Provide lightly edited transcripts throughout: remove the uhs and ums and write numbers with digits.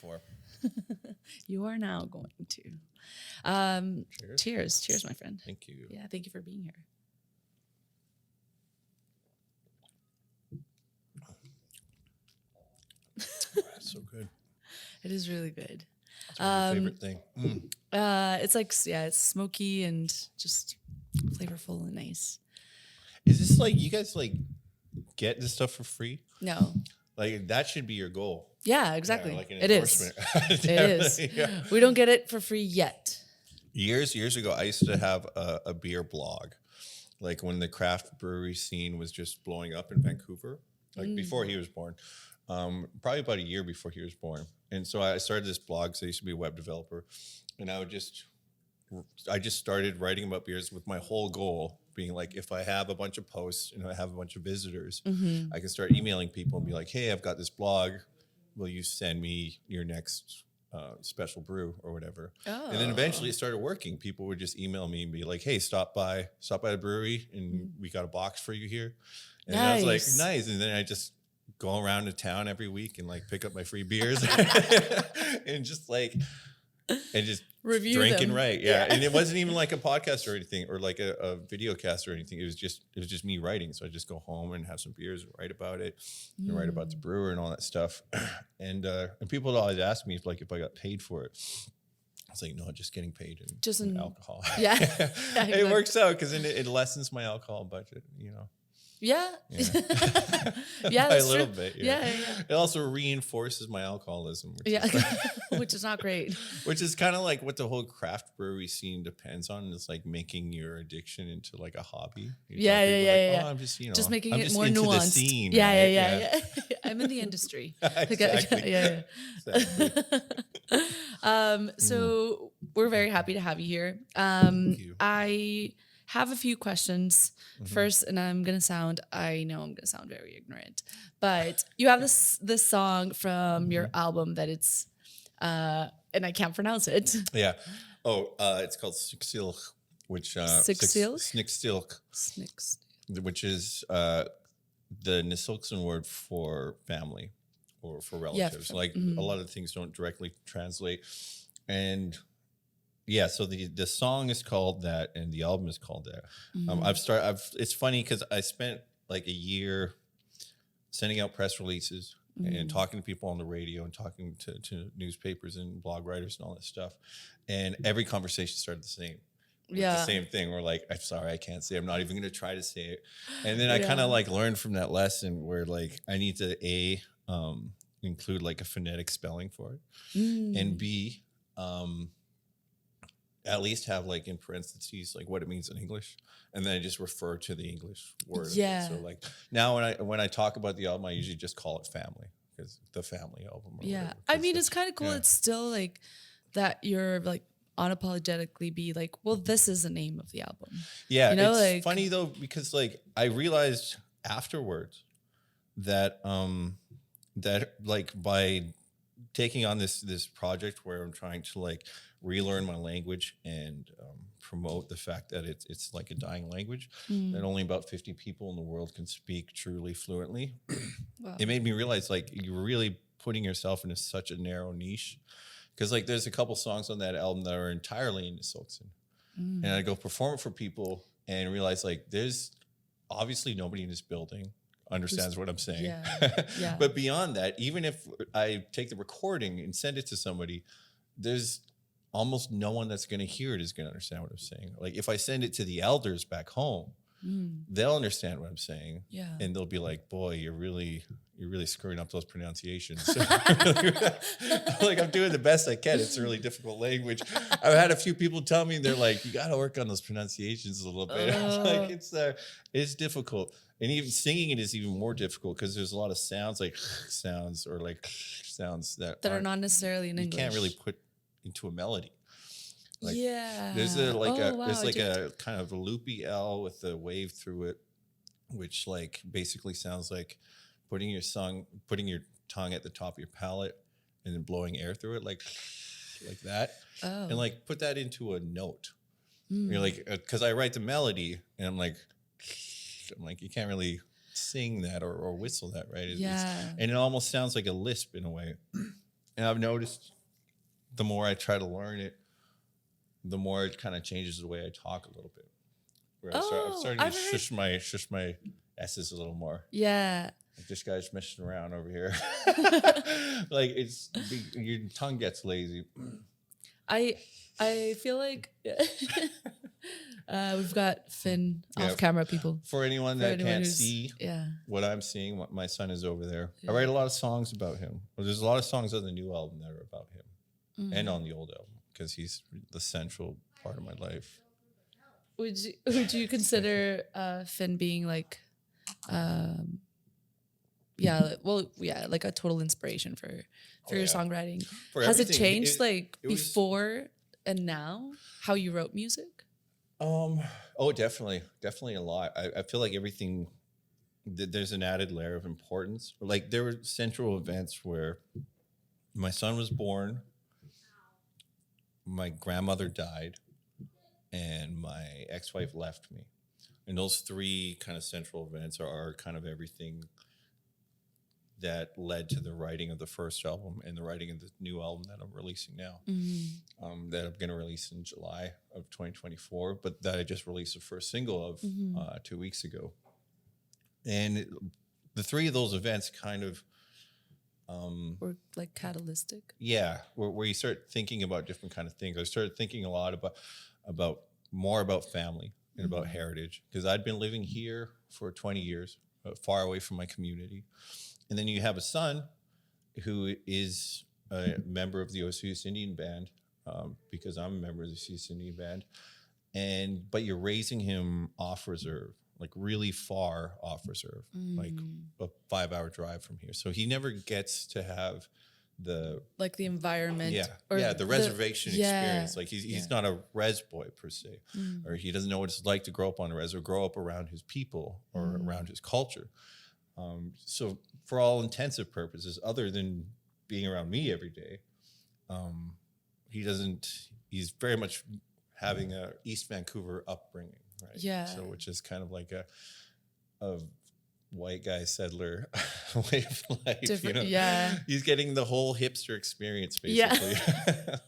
before. You are now going to. Cheers, my friend. Thank you. Yeah, thank you for being here. That's so good. It is really good. That's my favorite thing. It's like, it's smoky and just flavorful and nice. Is this like, you guys like get this stuff for free? No. Like that should be your goal. Yeah, exactly. Like an it is. endorsement. It is. Yeah. We don't get it for free yet. Years ago, I used to have a beer blog. Like when the craft brewery scene was just blowing up in Vancouver, like before he was born. Probably about a year before he was born. And so I started this blog. So I used to be a web developer. And I just started writing about beers with my whole goal being like, if I have a bunch of posts and I have a bunch of visitors, I can start emailing people and be like, hey, I've got this blog. Will you send me your next special brew or whatever? Oh. And then eventually it started working. People would just email me and be like, hey, stop by the brewery and we got a box for you here. And I was like, nice. And then I just go around to town every week and like pick up my free beers and just review drink them. And write. Yeah. And it wasn't even like a podcast or anything or like a video cast or anything. It was just me writing. So I just go home and have some beers and write about it and write about the brewer and all that stuff. And people would always ask me if I got paid for it. I was like, no, just getting paid in alcohol. Yeah. It works out because it lessens my alcohol budget, you know. Yeah. Yeah, a little bit. Yeah. It also reinforces my alcoholism. Which is not great. Which is kind of like what the whole craft brewery scene depends on. Is like making your addiction into like a hobby. Yeah. Oh, I'm just, just making I'm it just more into nuanced. The scene, Yeah. I'm in the industry. Exactly. Exactly. So we're very happy to have you here. Thank you. I have a few questions first, and I know I'm gonna sound very ignorant, but you have this song from your album that it's and I can't pronounce it. Yeah. It's called Syilx, which Syilx, which is the Nsyilxcən word for family or for relatives. A lot of things don't directly translate, and so the song is called that, and the album is called that. It's funny because I spent like a year sending out press releases and talking to people on the radio and talking to newspapers and blog writers and all that stuff. And every conversation started the same. The same thing. We're like, I'm sorry, I can't say it. I'm not even going to try to say it. And then I kind of like learned from that lesson where like I need to include like a phonetic spelling for it, and B, at least have like in parentheses like what it means in English, and then I just refer to the English word. Yeah. So like now when I talk about the album, I usually just call it family because the family album. Yeah, I mean it's kind of cool. Yeah. It's still like that you're like unapologetically be like, well, this is the name of the album. Yeah, it's funny though because like I realized afterwards that that like by taking on this project where I'm trying to like relearn my language and promote the fact that it's like a dying language that only about 50 people in the world can speak truly fluently. Wow. It made me realize like you're really putting yourself into such a narrow niche because like there's a couple songs on that album that are entirely in Syilx, and I go perform it for people and realize like there's obviously nobody in this building understands what I'm saying. Yeah. But beyond that, even if I take the recording and send it to somebody, there's almost no one that's going to hear it is going to understand what I'm saying. Like if I send it to the elders back home, they'll understand what I'm saying. Yeah. And they'll be like, boy, you're really screwing up those pronunciations. Like I'm doing the best I can. It's a really difficult language. I've had a few people tell me, they're like, you got to work on those pronunciations a little bit. Like it's difficult. And even singing it is even more difficult because there's a lot of sounds like sounds or like sounds that are not necessarily in English. You can't really put into a melody. Like, yeah. There's a kind of a loopy L with a wave through it, which like basically sounds like putting your tongue at the top of your palate and then blowing air through it like that. Oh. And like put that into a note. You're like, because I write the melody and I'm like, you can't really sing that or whistle that, right? And it almost sounds like a lisp in a way. And I've noticed the more I try to learn it, the more it kind of changes the way I talk a little bit. Where I'm starting to shush my S's a little more. Yeah. Like this guy's messing around over here. Like your tongue gets lazy. I feel like we've got Finn off camera, people. For anyone that can't see yeah. what I'm seeing, my son is over there. Yeah. I write a lot of songs about him. Well, there's a lot of songs on the new album that are about him and on the old album because he's the central part of my life. Would you consider Finn being like, like a total inspiration for your songwriting? Has it changed before and now how you wrote music? Definitely a lot. I feel like everything. There's an added layer of importance. Like there were central events where my son was born, my grandmother died, and my ex-wife left me. And those three kind of central events are kind of everything that led to the writing of the first album and the writing of the new album that I'm releasing now, that I'm going to release in July of 2024, but that I just released the first single of 2 weeks ago. And the three of those events kind of were like catalytic. Yeah, where you start thinking about different kind of things. I started thinking a lot about more about family and about heritage, because I'd been living here for 20 years, far away from my community. And then you have a son who is a member of the Osage Indian band, because I'm a member of the Osage Indian band. But you're raising him off reserve, like really far off reserve, like a 5-hour drive from here. So he never gets to have the environment, the reservation experience. Like he's not a res boy per se, or he doesn't know what it's like to grow up on a res or grow up around his people or around his culture. So for all intensive purposes, other than being around me every day, he's very much having a East Vancouver upbringing, right? Yeah. So which is kind of like a white guy settler way of life. Different, yeah. He's getting the whole hipster experience basically. Yeah.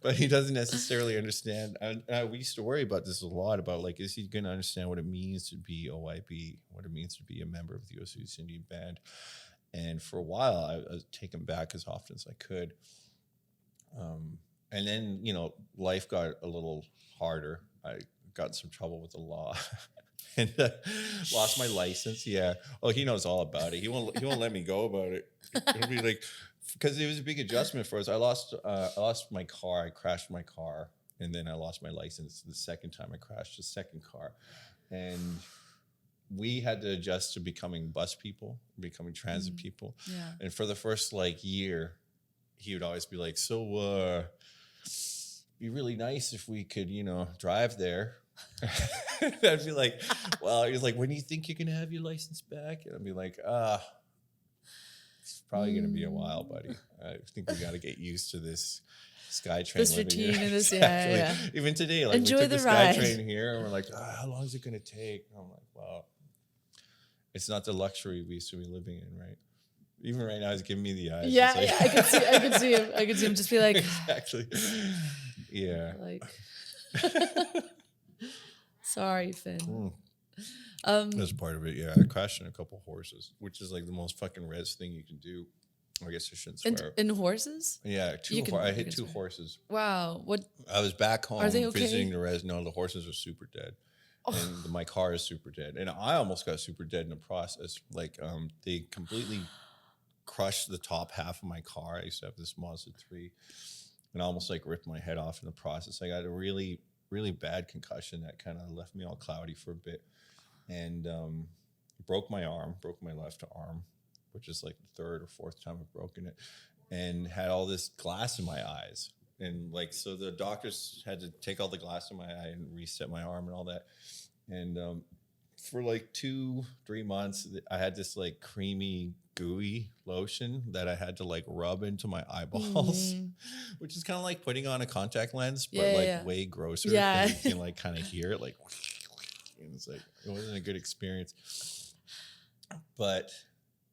But he doesn't necessarily understand. And we used to worry about this a lot, about like, is he going to understand what it means to be OIB, what it means to be a member of the Osage Indian band? And for a while, I was taken back as often as I could. And then, life got a little harder. I got in some trouble with the law. And lost my license. Yeah. Oh, he knows all about it. He won't let me go about it. It'll be like, because it was a big adjustment for us. I lost my car. I crashed my car, and then I lost my license the second time I crashed the second car, and we had to adjust to becoming bus people, becoming transit people. Yeah. And for the first year, he would always be like, "So, be really nice if we could, drive there." I'd be like, well, he's like, when do you think you're going to have your license back? And I'd be like, it's probably going to be a while, buddy. I think we got to get used to this SkyTrain. This routine and this, yeah. Even today, enjoy we took the the ride. SkyTrain here, and we're like, how long is it going to take? And I'm like, well, it's not the luxury we used to be living in, right? Even right now, he's giving me the eyes. Yeah, I could see him. I could see him just be like, exactly. Yeah. Like, sorry, Finn. That's part of it. Yeah, I crashed in a couple horses, which is like the most fucking res thing you can do. I guess I shouldn't swear. In horses? Yeah, I hit two horses. Wow. What? I was back home Are they okay? visiting the res. No, the horses are super dead. And my car is super dead. And I almost got super dead in the process. They completely crushed the top half of my car. I used to have this Mazda 3. And I almost ripped my head off in the process. I got a really, really bad concussion that kind of left me all cloudy for a bit. And broke my left arm, which is like the third or fourth time I've broken it, and had all this glass in my eyes. And so the doctors had to take all the glass in my eye and reset my arm and all that. And for 2-3 months, I had this creamy, gooey lotion that I had to rub into my eyeballs, which is kind of like putting on a contact lens, but way grosser. Yeah. You can kind of hear it and it's it wasn't a good experience. But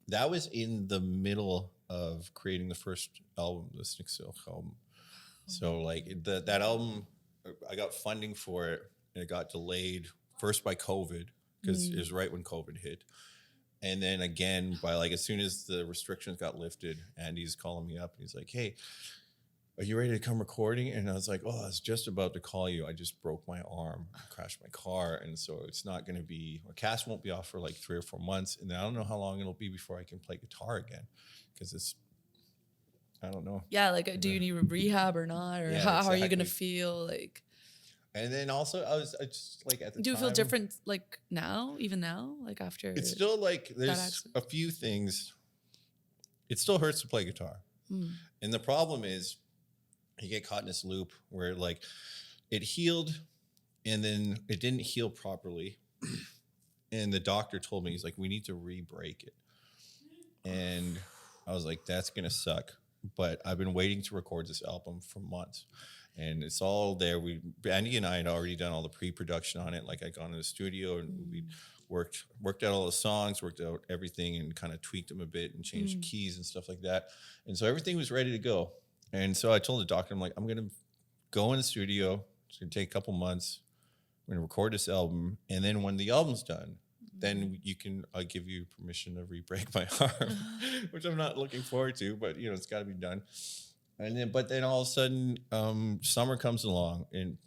that was in the middle of creating the first album, the Nsyilxcən album. So like that album, I got funding for it, and it got delayed first by COVID, because it was right when COVID hit. And then again, by like as soon as the restrictions got lifted, Andy's calling me up and he's like, "Hey, are you ready to come recording?" And I was like, "Oh, I was just about to call you. I just broke my arm, crashed my car, and so it's not going to be, a cast won't be off for like 3 or 4 months, and then I don't know how long it'll be before I can play guitar again, because it's, I don't know." Yeah, like, do you need rehab or not, or Yeah, how are you gonna exactly. feel like? And then also I just like at the Do you time, feel different like now, even now, like after? it's still like there's accident? a few things. It still hurts to play guitar, and the problem is you get caught in this loop where like it healed and then it didn't heal properly, and the doctor told me, he's like, "We need to re-break it," and I was like, "That's gonna suck." But I've been waiting to record this album for months, and it's all there. Andy and I had already done all the pre-production on it. Like, I'd gone to the studio and we worked out all the songs, worked out everything, and kind of tweaked them a bit and changed the keys and stuff like that. And so everything was ready to go. And so I told the doctor, I'm like, "I'm gonna go in the studio. It's gonna take a couple months. I'm gonna record this album, and then when the album's done, then I'll give you permission to re-break my arm," which I'm not looking forward to, but you know, it's got to be done. But then all of a sudden, summer comes along and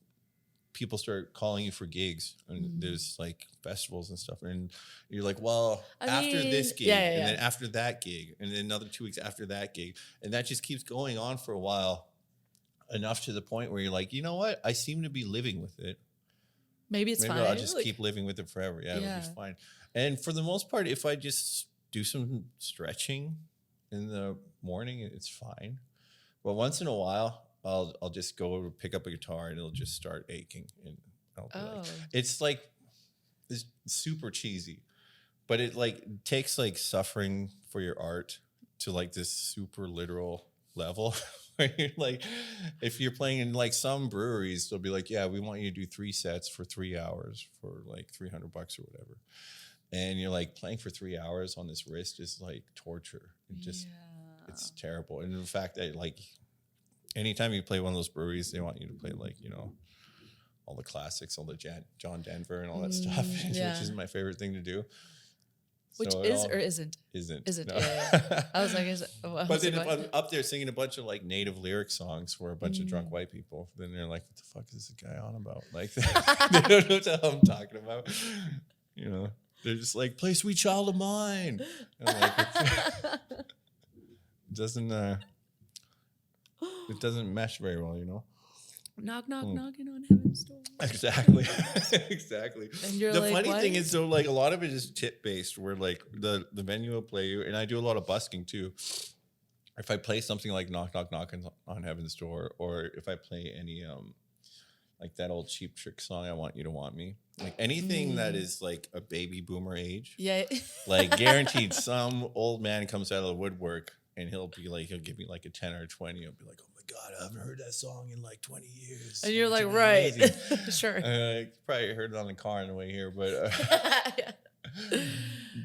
people start calling you for gigs, and there's like festivals and stuff, and you're like, "Well, after this gig, and then after that gig, and then another 2 weeks after that gig," and that just keeps going on for a while, enough to the point where you're like, "You know what? I seem to be living with it. Maybe it's Maybe fine. I'll just keep living with it forever. Yeah, it'll be fine." And for the most part, if I just do some stretching in the morning, it's fine. But once in a while, I'll just go pick up a guitar and it'll just start aching, and I'll be like, it's super cheesy, but it like takes like suffering for your art to like this super literal level. Where you're like, if you're playing in like some breweries, they'll be like, "Yeah, we want you to do 3 sets for 3 hours for like $300 or whatever," and you're like, playing for 3 hours on this wrist is like torture. It's terrible. And in fact, that like anytime you play one of those breweries, they want you to play like, you know, all the classics, all the John Denver and all that stuff, which is my favorite thing to do. Which is or isn't? Isn't. No. Yeah. I was like, but then if I'm up there singing a bunch of like native lyric songs for a bunch of drunk white people, then they're like, "What the fuck is this guy on about?" Like, they don't know what the hell I'm talking about. You know, they're just like, "Play Sweet Child of Mine." And I'm like, it doesn't mesh very well, you know. Knock, knock, knocking on heaven's door. Exactly. Exactly. And you're the like, funny what? thing is, so like a lot of it is tip based, where like the venue will play you, and I do a lot of busking too. If I play something like "Knock, knock, knocking on heaven's door," or if I play any like that old Cheap Trick song, "I Want You to Want Me," like anything that is like a baby boomer age, like guaranteed some old man comes out of the woodwork and he'll give me like a 10 or a 20. He'll be like, "Oh my God, I haven't heard that song in like 20 years. And you're like, right. Sure. Probably heard it on the car on the way here, but,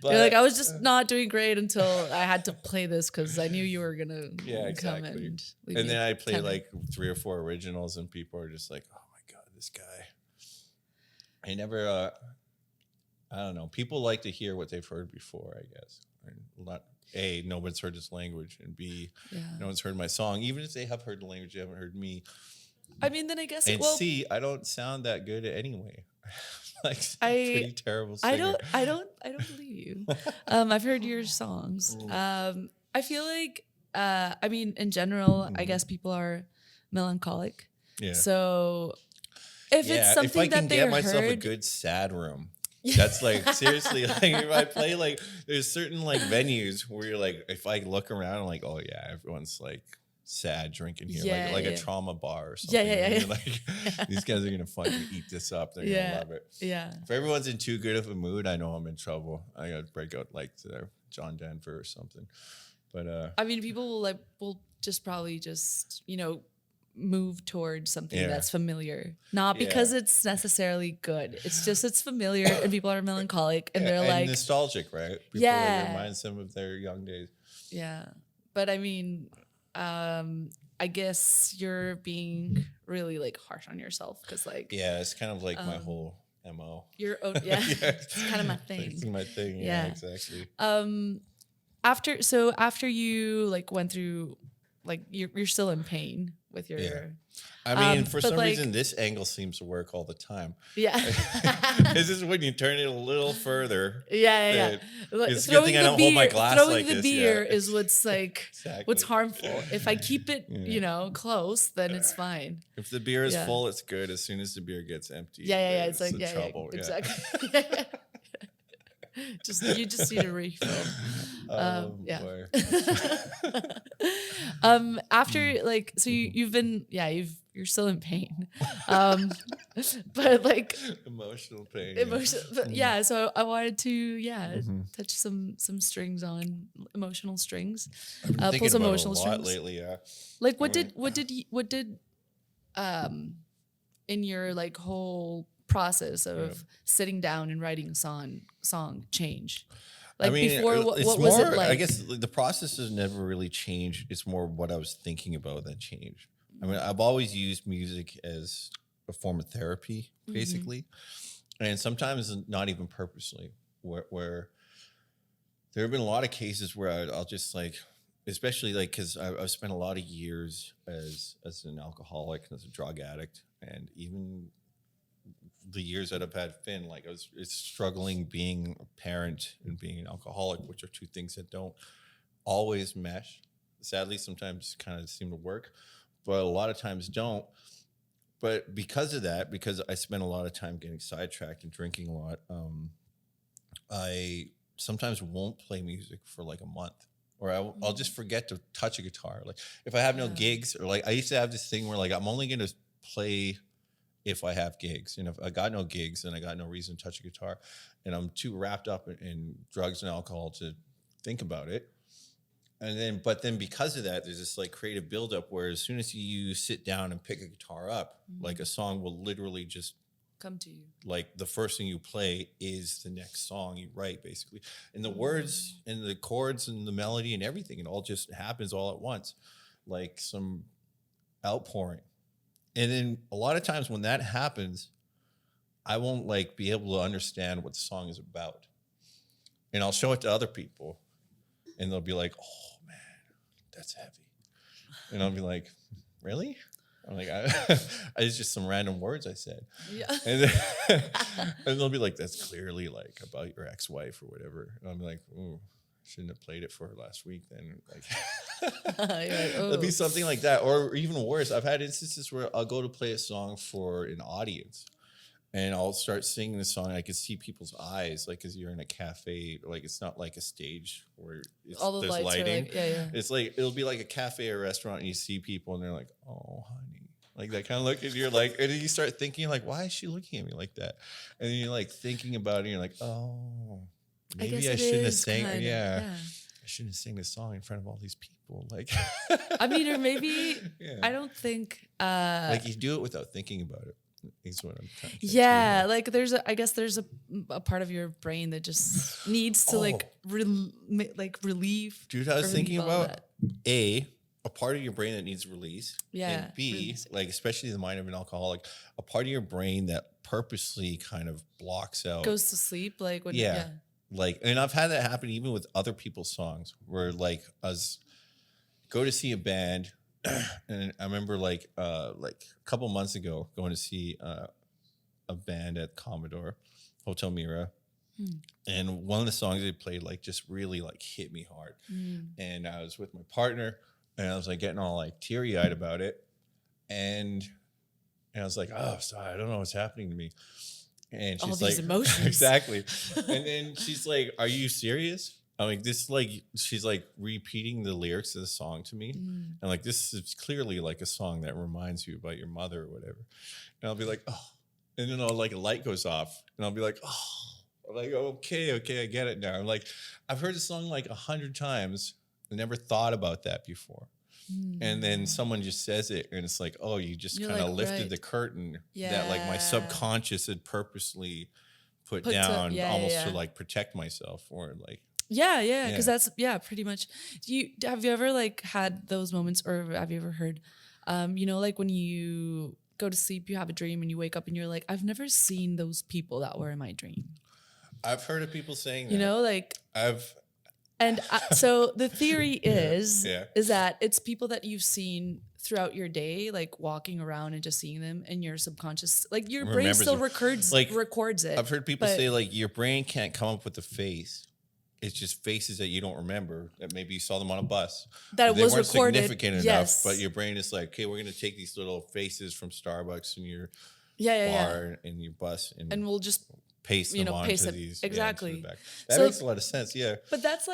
but you're like, I was just not doing great until I had to play this because I knew you were going to come in. And then I play like 3 or 4 originals, and people are just like, "Oh my God, this guy." I never, I don't know. People like to hear what they've heard before, I guess. Not A, no one's heard this language, and B, no one's heard my song. Even if they have heard the language, they haven't heard me. I mean, then I guess. And C, I don't sound that good anyway. Like, pretty terrible singer. I don't believe you. I've heard your songs. I feel like, I mean, in general, I guess people are melancholic. Yeah. So if it's something if I can that they get myself a heard, good sad room. That's like, seriously, like if I play like, there's certain like venues where you're like, if I look around, I'm like, "Oh yeah, everyone's like sad drinking here," like a trauma bar or something. Yeah. Like, these guys are gonna fucking eat this up. They're gonna love it. Yeah. If everyone's in too good of a mood, I know I'm in trouble. I gotta break out like to John Denver or something. But I mean, people will just probably move towards something that's familiar, not because it's necessarily good. It's just it's familiar, and people are melancholic, and they're like nostalgic, right? People, it reminds them of their young days. Yeah, but I mean, I guess you're being really like harsh on yourself because like Yeah, it's kind of like my whole MO. your own, yeah, it's kind of my thing. It's my thing. Yeah, exactly. After you like went through, like you're still in pain with your. Yeah. I mean, for some like, reason, this angle seems to work all the time. Yeah. This is when you turn it a little further. Yeah. Like, it's a good thing I don't hold my glass like this. Throwing the beer is what's like Exactly. what's harmful. If I keep it, close, then it's fine. If the beer is full, it's good. As soon as the beer gets empty, it's like trouble. Exactly. You just need a refill. Boy. After like, so you've been, you're still in pain, but like emotional pain. But so I wanted to touch some strings on emotional strings. I've been thinking about emotional it a lot strings lately. Yeah. Like what did in your like whole process of sitting down and writing a song change? Like, I mean, before, what was it like? I guess the process has never really changed. It's more what I was thinking about that changed. I mean, I've always used music as a form of therapy, basically. And sometimes not even purposely, where there have been a lot of cases where I'll just like, especially like, because I've spent a lot of years as an alcoholic, as a drug addict, and even the years that I've had Finn, like it's struggling being a parent and being an alcoholic, which are two things that don't always mesh. Sadly, sometimes kind of seem to work, but a lot of times don't. But because of that, because I spent a lot of time getting sidetracked and drinking a lot, I sometimes won't play music for like a month, or I'll just forget to touch a guitar. Like if I have no gigs, or like I used to have this thing where like I'm only going to play if I have gigs. And if I got no gigs, then I got no reason to touch a guitar. And I'm too wrapped up in drugs and alcohol to think about it. But then because of that, there's this like creative buildup where as soon as you sit down and pick a guitar up, like a song will literally just come to you. Like the first thing you play is the next song you write, basically. And the words and the chords and the melody and everything, it all just happens all at once, like some outpouring. And then a lot of times when that happens, I won't like be able to understand what the song is about. And I'll show it to other people and they'll be like, oh man, that's heavy. And I'll be like, really? I'm like, it's just some random words I said. Yeah. And they'll be like, that's clearly like about your ex-wife or whatever. And I'm like, ooh, shouldn't have played it for her last week then. Like, it'll be something like that. Or even worse, I've had instances where I'll go to play a song for an audience and I'll start singing the song and I can see people's eyes, like, because you're in a cafe, like it's not like a stage where there's lighting. Like, it's like, it'll be like a cafe or restaurant and you see people and they're like, oh, honey. Like that kind of look, and you're like, and then you start thinking like, why is she looking at me like that? And then you're like thinking about it and you're like, oh, maybe I shouldn't have sang. I shouldn't have sang this song in front of all these people. Like, I mean, or maybe I don't think like you do it without thinking about it. Is what I'm trying to say. Like I guess there's a part of your brain that just needs to like relieve. Dude, I was thinking about a part of your brain that needs release. Yeah. And B, like especially the mind of an alcoholic, a part of your brain that purposely kind of blocks out. Goes to sleep. Like when Like, and I've had that happen even with other people's songs where like us go to see a band and I remember like a couple months ago going to see a band at Commodore, Hotel Mira. And one of the songs they played like just really like hit me hard. And I was with my partner and I was like getting all like teary eyed about it. And I was like, oh, sorry, I don't know what's happening to me. And she's all these emotions. Exactly. And then she's like, are you serious? I'm like, this like, she's like repeating the lyrics of the song to me. And like, this is clearly like a song that reminds you about your mother or whatever. And I'll be like, oh, and then I'll like a light goes off and I'll be like, oh, I'm like, okay, I get it now. I'm like, I've heard the song like 100 times. I never thought about that before. And then someone just says it and it's like, oh, you just kind of like, lifted the curtain that like my subconscious had purposely put down almost to like protect myself or like. Yeah, because that's pretty much. Have you ever like had those moments, or have you ever heard, like when you go to sleep, you have a dream, and you wake up, and you're like, I've never seen those people that were in my dream. I've heard of people saying that. You know, like I've. And so the theory is Yeah. that it's people that you've seen throughout your day, like walking around and just seeing them, and your subconscious, like your brain Remembers still them. records it. I've heard people say like your brain can't come up with the face. It's just faces that you don't remember, that maybe you saw them on a bus. That they was weren't recorded. significant Yes. enough, but your brain is like, okay, we're going to take these little faces from Starbucks in your bar and your bus, and we'll just paste them onto these. Exactly. Back. That makes a lot of sense. Yeah. But that's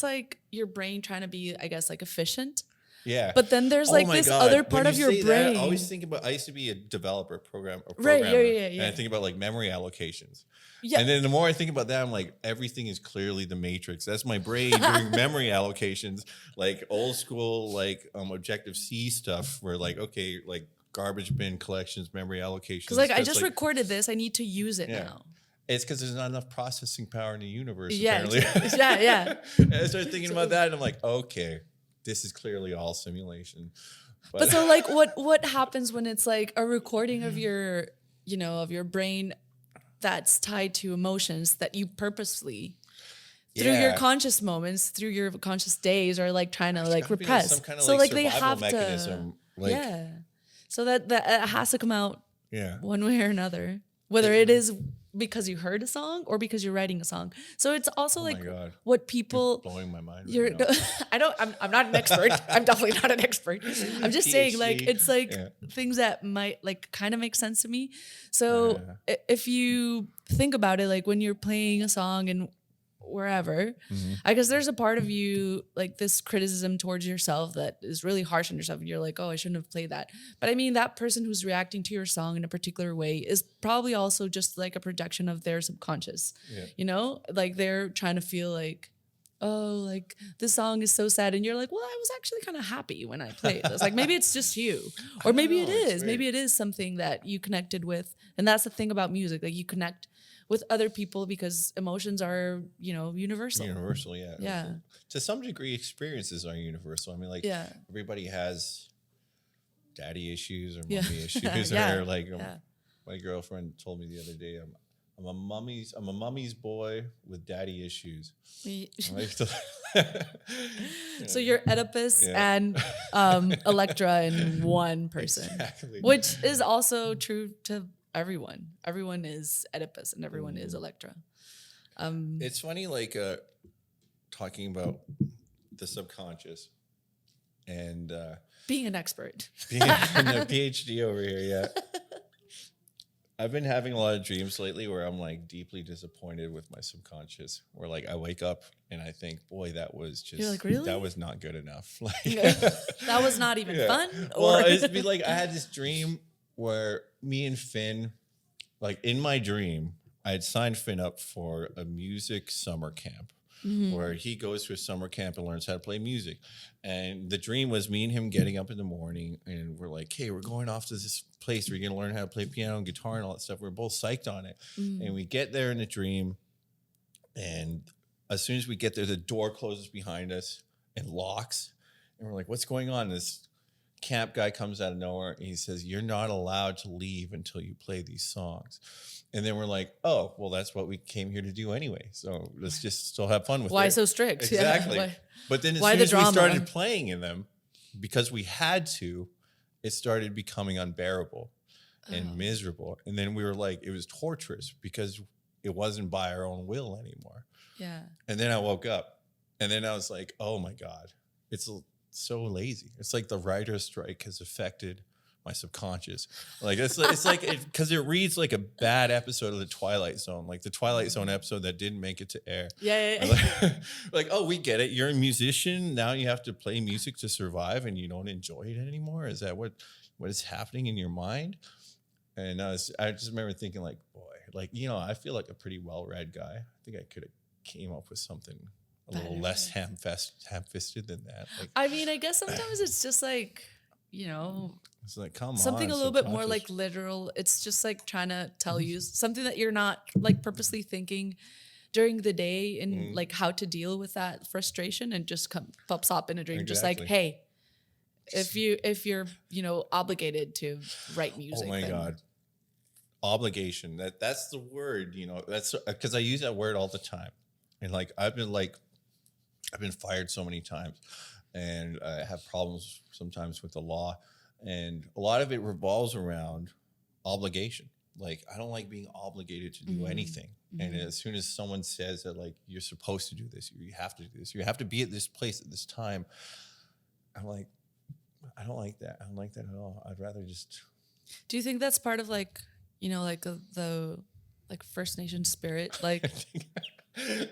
like your brain trying to be, I guess, like efficient. Yeah. But then there's like this other part of your brain. That, I always think about, I used to be a developer programmer. Right. Yeah. And I think about like memory allocations. Yeah. And then the more I think about that, I'm like, everything is clearly the Matrix. That's my brain doing memory allocations, like old school, like Objective-C stuff, where like, okay, like garbage bin collections, memory allocations. Because like I just recorded this, I need to use it now. It's because there's not enough processing power in the universe, yeah, apparently. Yeah. And I started thinking about that, and I'm like, okay, this is clearly all simulation. But so like what happens when it's like a recording of your, of your brain that's tied to emotions that you purposely through your conscious moments, through your conscious days, are like trying to like repress. Some kind of so like they have mechanism, to, so that it has to come out one way or another, whether it is because you heard a song or because you're writing a song. So it's also what people you're blowing my mind. I'm not an expert. I'm definitely not an expert. I'm just saying, like, it's like things that might like kind of make sense to me. So if you think about it, like when you're playing a song and wherever, I guess there's a part of you, like this criticism towards yourself that is really harsh on yourself, and you're like, oh, I shouldn't have played that. But I mean, that person who's reacting to your song in a particular way is probably also just like a projection of their subconscious. Like they're trying to feel like, oh, like this song is so sad, and you're like, well, I was actually kind of happy when I played this. Like maybe it's just you, or maybe it is. Maybe it is something that you connected with, and that's the thing about music. Like you connect with other people because emotions are, universal. Universal, yeah. Yeah. To some degree, experiences are universal. I mean, like everybody has daddy issues or mommy issues, or like my girlfriend told me the other day, I'm a mummy's boy with daddy issues. So you're Oedipus and Electra in one person, which is also true to everyone. Everyone is Oedipus and everyone is Electra. It's funny, like talking about the subconscious and being an expert, being a PhD over here. Yeah, I've been having a lot of dreams lately where I'm like deeply disappointed with my subconscious. Where like I wake up and I think, boy, that was just, you're like, really? That was not good enough. Like that was not even fun. Well, it'd be like I had this dream where me and Finn, like in my dream, I had signed Finn up for a music summer camp where he goes to a summer camp and learns how to play music. And the dream was me and him getting up in the morning and we're like, hey, we're going off to this place where you're going to learn how to play piano and guitar and all that stuff. We're both psyched on it. And we get there in the dream, and as soon as we get there, the door closes behind us and locks. And we're like, what's going on? This camp guy comes out of nowhere and he says, you're not allowed to leave until you play these songs. And then we're like, oh, well, that's what we came here to do anyway. So let's just still have fun with it. Why so strict? Exactly. Yeah. But then as soon as we started playing in them, because we had to, it started becoming unbearable and miserable. And then we were like, it was torturous because it wasn't by our own will anymore. Yeah. And then I woke up and then I was like, oh my God, it's so lazy. It's like the writer's strike has affected my subconscious. Like it's like because it reads like a bad episode of the Twilight Zone, like the Twilight Zone episode that didn't make it to air. Yeah. Like, oh, we get it. You're a musician. Now you have to play music to survive and you don't enjoy it anymore. Is that what is happening in your mind? And I just remember thinking like, boy, like, I feel like a pretty well-read guy. I think I could have came up with something a little less ham-fisted than that. Like, I mean, I guess sometimes it's just like, it's like, come something on, a little bit more like literal. It's just like trying to tell you something that you're not like purposely thinking during the day and like how to deal with that frustration, and just pops up in a dream, just like, hey, if you're obligated to write music. Oh my God. Obligation. That's the word, that's because I use that word all the time. And like I've been fired so many times, and I have problems sometimes with the law, and a lot of it revolves around obligation. Like I don't like being obligated to do anything. And as soon as someone says that like you're supposed to do this, you have to do this, you have to be at this place at this time, I'm like, I don't like that. I don't like that at all. I'd rather just. Do you think that's part of like, like the like First Nation spirit? Like, I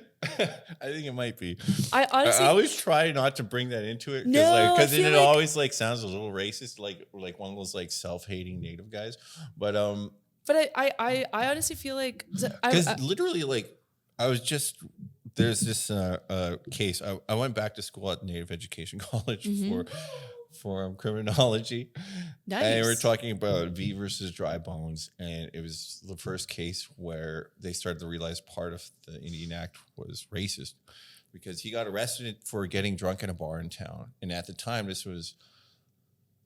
think it might be. I honestly, I always try not to bring that into it, because then it always like sounds a little racist, like one of those like self-hating Native guys. But I honestly feel like because literally like there's this case. I went back to school at Native Education College for criminology. Nice. And we're talking about V versus dry bones, and it was the first case where they started to realize part of the Indian Act was racist, because he got arrested for getting drunk in a bar in town. And at the time, this was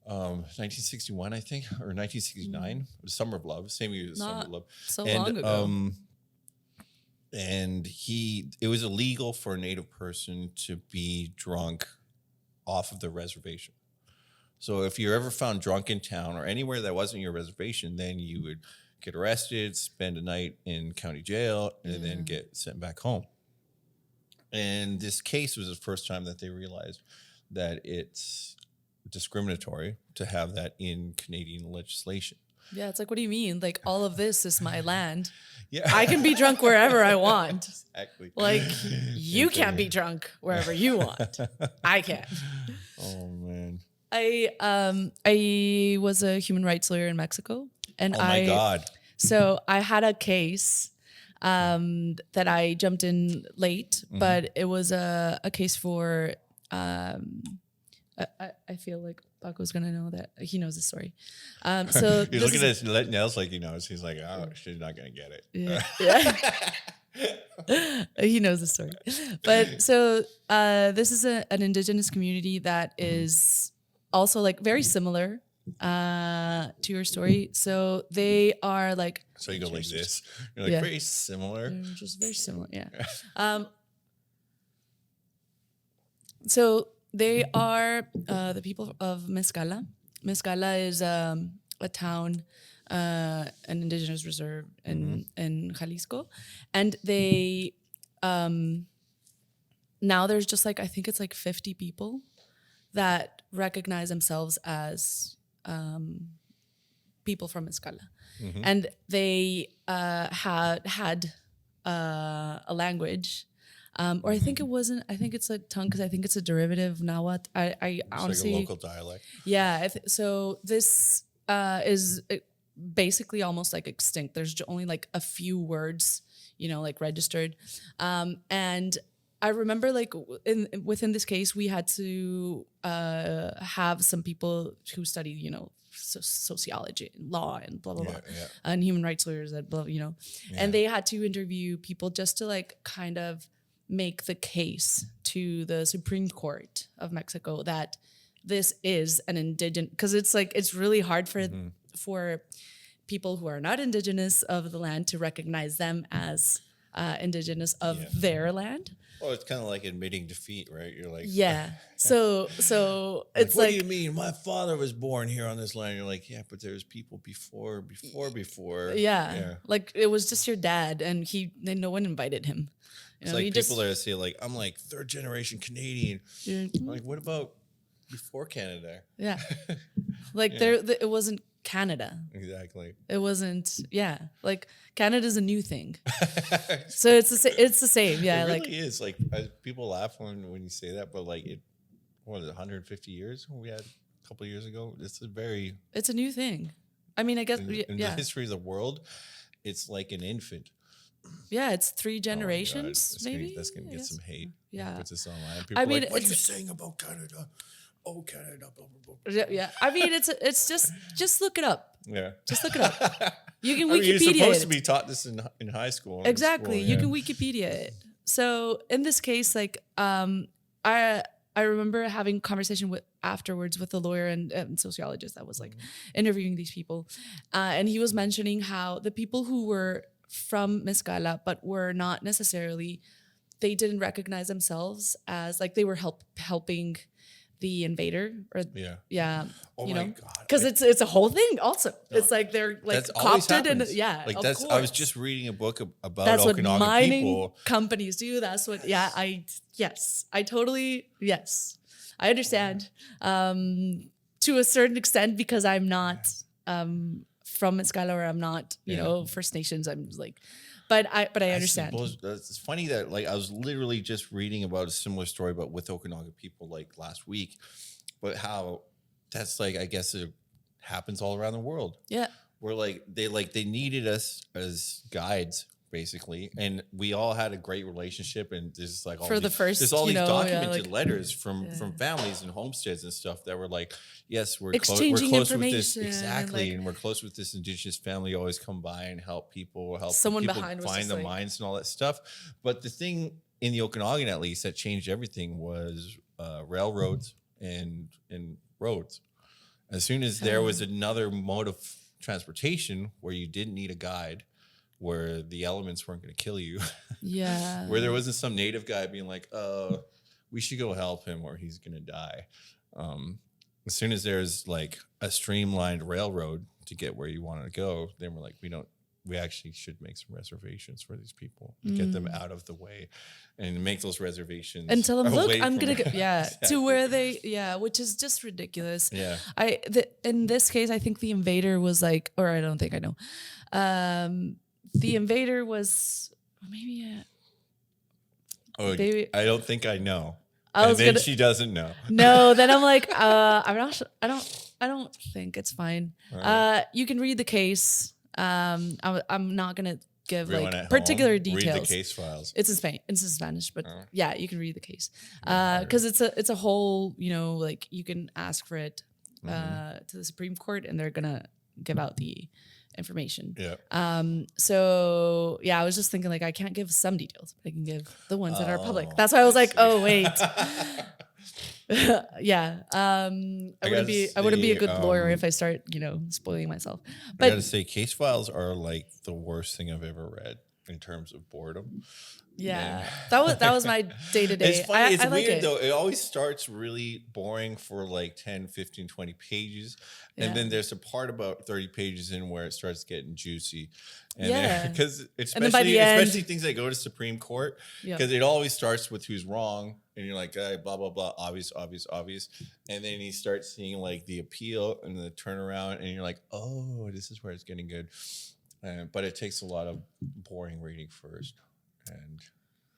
1961, I think, or 1969. It was Summer of Love, same year as Summer of Love. So long ago. And it was illegal for a Native person to be drunk off of the reservation. So if you're ever found drunk in town or anywhere that wasn't your reservation, then you would get arrested, spend a night in county jail, and then get sent back home. And this case was the first time that they realized that it's discriminatory to have that in Canadian legislation. Yeah, it's like, what do you mean? Like, all of this is my land. Yeah, I can be drunk wherever I want. Exactly. Like, you can't be drunk wherever you want. I can. Oh man. I was a human rights lawyer in Mexico, and oh my God. So I had a case that I jumped in late, but it was a case for I feel like Paco's gonna know that he knows the story. So he's looking at his nails like he knows. He's like, oh, she's not gonna get it. Yeah. He knows the story. But so this is an indigenous community that is also like very similar to your story. So they are like. So you go like this. You're like very similar. They're just very similar. Yeah. So they are the people of Mezcala. Mezcala is a town, an indigenous reserve in Jalisco. And they, now there's just like, I think it's like 50 people that recognize themselves as people from Mezcala. And they had a language. Or I think it wasn't. I think it's a tongue, because I think it's a derivative of Nahuatl. I honestly, like a local dialect. Yeah. So this is basically almost like extinct. There's only like a few words, like registered. And I remember like within this case, we had to have some people who studied, sociology and law and blah, blah, blah, and human rights lawyers that blah, and they had to interview people just to like kind of make the case to the Supreme Court of Mexico that this is an indigenous, because it's like, it's really hard for people who are not indigenous of the land to recognize them as indigenous of their land. Well, it's kind of like admitting defeat, right? You're like, So it's what do you mean? My father was born here on this land. You're like, yeah, but there's people before. Yeah. Like it was just your dad, and no one invited him. It's like people that say like, I'm like third generation Canadian. Like, what about before Canada? Yeah. Like it wasn't Canada. Exactly. It wasn't. Yeah. Like Canada's a new thing. So it's the same. Yeah. It really is. Like people laugh when you say that, but like what is it, 150 years we had a couple of years ago? It's a new thing. I mean, I guess in the history of the world, it's like an infant. Yeah, it's 3 generations, maybe. That's gonna get some hate. Yeah, puts this online. People are like, what are you saying about Canada? Oh, Canada, blah blah blah. Yeah. I mean, it's just look it up. Yeah. Just look it up. You can I mean, you're Wikipedia supposed it. to be taught this in high school. Exactly. School, You yeah. can Wikipedia it. So in this case, like, I remember having conversation afterwards with a lawyer and sociologist that was like interviewing these people, and he was mentioning how the people who were from Mezcala but were not necessarily, they didn't recognize themselves as like they were helping the invader or Oh you my know, God. because it's a whole thing also. It's like they're like That's always co-opted and happens. like Like of I was course. just reading a book about That's what Okanagan mining people. companies do. That's what, I totally, yes, I understand to a certain extent because I'm not from Mezcala or I'm not, you know, First Nations. I'm like, but I understand. It's funny that like I was literally just reading about a similar story about with Okanagan people like last week, but how that's like, I guess it happens all around the world. Yeah. Where they needed us as guides basically, and we all had a great relationship, and there's like all For the these, first, there's all you these know, documented like, letters from families and homesteads and stuff that were like, yes, we're close exchanging with this, information, exactly, like, and we're close with this indigenous family, always come by and help people, someone people behind was find just the like- mines and all that stuff. But the thing in the Okanagan, at least, that changed everything was railroads and roads. As soon as there was another mode of transportation where you didn't need a guide, where the elements weren't going to kill you, yeah, where there wasn't some native guy being like, we should go help him or he's going to die. As soon as there's like a streamlined railroad to get where you want to go, then we're like, we actually should make some reservations for these people, get them out of the way and make those reservations. and tell them, look, away I'm from- gonna go, Exactly. to where they, which is just ridiculous. Yeah. In this case, I think the invader was like, or I don't think I know, the invader was maybe I don't think I know. I was and then gonna- she doesn't know. no. Then I'm like, I'm not. I don't think it's fine. Right. You can read the case. I'm not gonna give Everyone like at particular home, details. Read the case files. It's in Spain. It's in Spanish, but Oh. yeah, you can read the case because it's a whole, you know, like you can ask for it to the Supreme Court and they're gonna give out the information. Yeah. So yeah, I was just thinking like I can't give some details, but I can give the ones that are public. Oh, That's why I was I like, see. oh wait. Yeah. I wouldn't be a good lawyer if I start, you know, spoiling myself. I But gotta say, case files are like the worst thing I've ever read in terms of boredom. yeah, that was my day to day. It's funny. It's I like weird it. though. It always starts really boring for like 10, 15, 20 pages. And Yeah. then there's a part about 30 pages in where it starts getting juicy. And Yeah. because And then by the especially end- things that go to Supreme Court, Yeah. because it always starts with who's wrong. And you're like, blah, blah, blah, obvious. And then you start seeing like the appeal and the turnaround. And you're like, oh, this is where it's getting good. But it takes a lot of boring reading first. And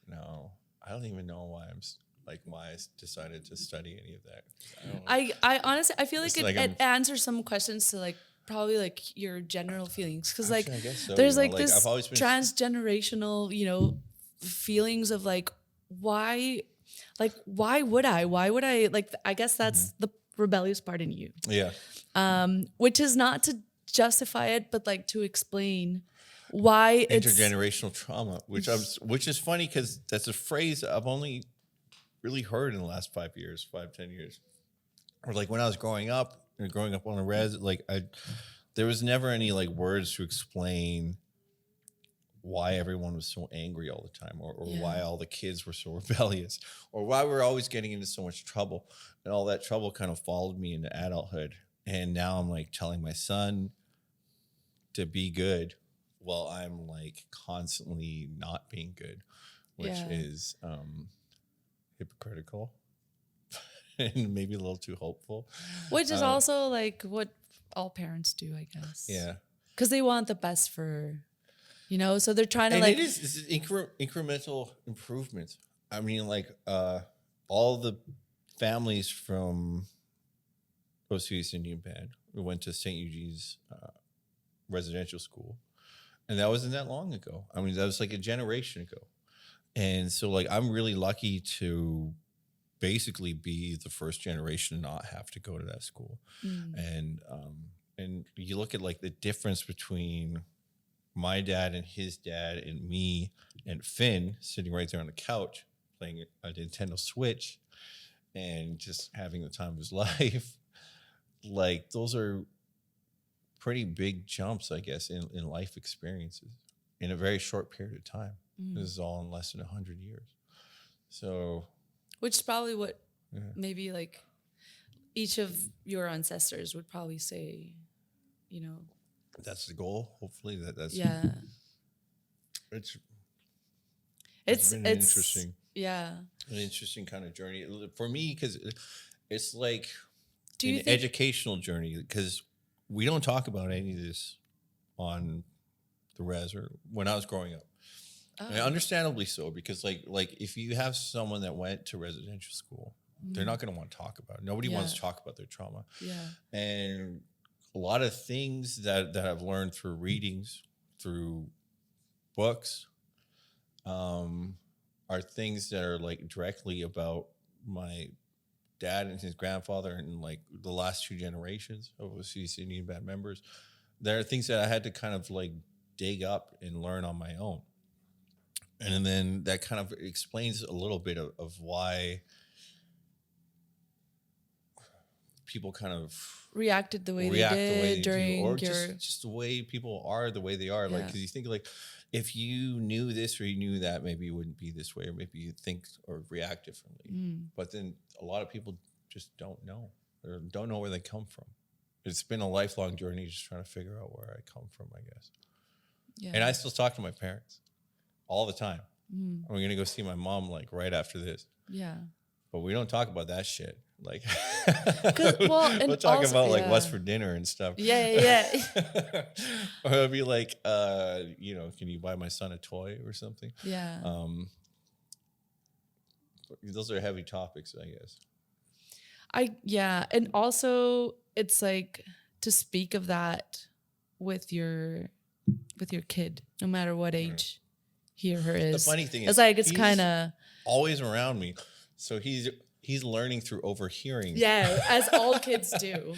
no, I don't even know why why I decided to study any of that. I honestly, I feel like It's it, like it answers some questions to like probably like your general feelings because like Actually, I guess so, there's you know, like like, this I've always been- transgenerational, you know, feelings of like why would I like I guess that's the rebellious part in you, Yeah. which is not to justify it but like to explain why it's Intergenerational trauma, which is funny because that's a phrase I've only really heard in the last 10 years. Or like when I was growing up on a res, like there was never any like words to explain why everyone was so angry all the time, or why all the kids were so rebellious, or why we're always getting into so much trouble. And all that trouble kind of followed me into adulthood. And now I'm like telling my son to be good while I'm like constantly not being good, which Yeah. is hypocritical and maybe a little too hopeful. which is also like what all parents do, I guess. Yeah. Because they want the best for, you know, so they're trying to And like it's incremental improvement. I mean, like all the families from Osceola Indian Band who went to St. Eugene's residential school. And that wasn't that long ago. I mean, that was like a generation ago. And so like I'm really lucky to basically be the first generation to not have to go to that school. And you look at like the difference between my dad and his dad and me and Finn sitting right there on the couch playing a Nintendo Switch and just having the time of his life. Like those are pretty big jumps, I guess, in life experiences in a very short period of time. This is all in less than 100 years. So, which is probably what maybe like each of your ancestors would probably say, you know. That's the goal. Hopefully that's it's been interesting. Yeah. An interesting kind of journey for me because it's like an think educational journey because we don't talk about any of this on the res or when I was growing up. And understandably so, because like if you have someone that went to residential school, they're not going to want to talk about it. Nobody wants to talk about their trauma. Yeah. And a lot of things that I've learned through readings, through books, are things that are like directly about my dad and his grandfather and like the last two generations of OCC Indian band members. There are things that I had to kind of like dig up and learn on my own. And then that kind of explains a little bit of why people kind of reacted the way they did during or just the way people are the way they are. Like, because you think like, if you knew this or you knew that, maybe you wouldn't be this way, or maybe you think or react differently. But then a lot of people just don't know or don't know where they come from. It's been a lifelong journey just trying to figure out where I come from, I guess. Yeah. And I still talk to my parents all the time. I'm going to go see my mom like right after this. Yeah. But we don't talk about that shit. Like, we'll talk about like what's for dinner and stuff. Yeah. Or it'll be like, you know, can you buy my son a toy or something? Yeah. Those are heavy topics, I guess. And also it's like to speak of that with your kid, no matter what age he or her is. The funny thing is, it's like it's kind of always around me, so he's learning through overhearing. Yeah, as all kids do.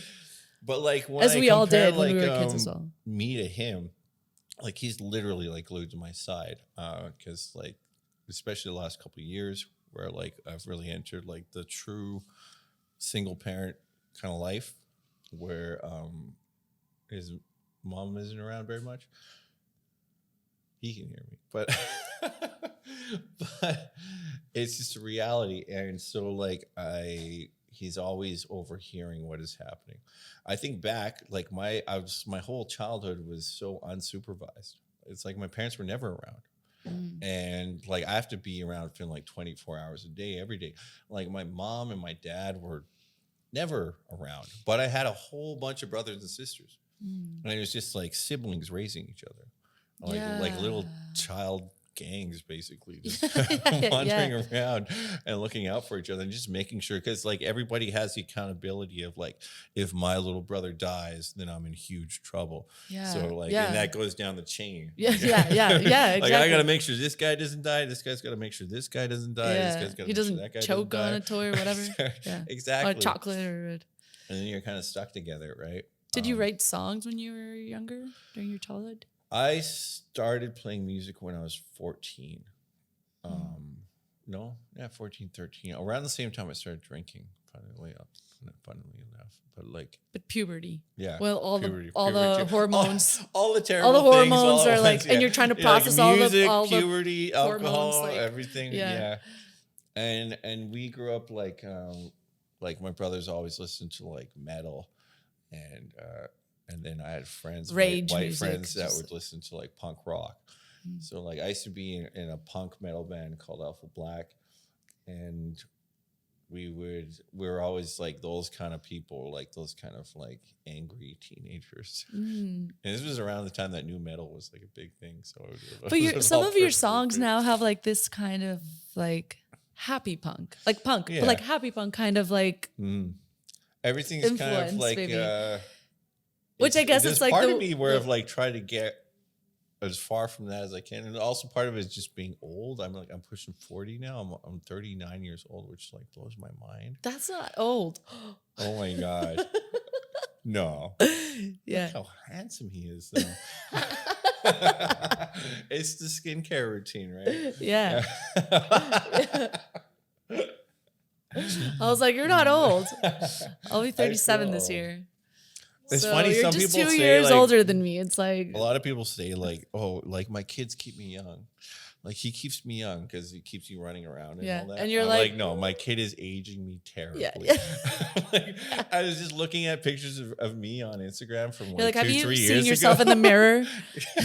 But like when as we all did when we were kids as well. Me to him, like he's literally like glued to my side, because like especially the last couple of years where like I've really entered like the true single parent kind of life where his mom isn't around very much. He can hear me, but it's just a reality. And so like he's always overhearing what is happening. I think back, like my whole childhood was so unsupervised. It's like my parents were never around. And like I have to be around for like 24 hours a day, every day. Like my mom and my dad were never around, but I had a whole bunch of brothers and sisters. And it was just like siblings raising each other. Like little child gangs, basically, just wandering around and looking out for each other and just making sure, because like everybody has the accountability of like, if my little brother dies, then I'm in huge trouble. So like, and that goes down the chain. Exactly. Like I got to make sure this guy doesn't die. This guy's got to make sure this guy doesn't die. This guy's got to make sure that guy choke doesn't on a toy or whatever. Exactly. Or chocolate or. And then you're kind of stuck together, right? Did you write songs when you were younger, during your childhood? I started playing music when I was 14. 14, 13. Around the same time I started drinking, funnily enough. But puberty. Yeah. Well, all puberty, the hormones. All the terrible all the hormones things, are like, and you're trying to process all music, the puberty, alcohol, hormones, like, everything. Yeah. And we grew up like my brothers always listened to like metal, and then I had friends, white music, friends that would listen to like punk rock. So like I used to be in a punk metal band called Alpha Black, and we were always like those kind of people, like those kind of like angry teenagers. And this was around the time that new metal was like a big thing. So, but some of your songs now have like this kind of like happy punk, like punk, but like happy punk kind of like everything's kind of like. Which I guess it's like part of me where I've like tried to get as far from that as I can, and also part of it is just being old. I'm pushing 40 now. I'm 39 years old, which like blows my mind. That's not old. Oh my god. No. Yeah. Look how handsome he is, though. It's the skincare routine, right? Yeah. I was like, you're not old. I'll be 37 this year. It's So funny. you're Some just people 2 say, years like, older than me. It's like, a lot of people say, like, oh, like my kids keep me young. Like he keeps me young because he keeps you running around and Yeah, all that. and you're I'm like, no, my kid is aging me terribly. Yeah. Like, I was just looking at pictures of me on Instagram from you're like, have 2-3 you years seen yourself ago. in the mirror?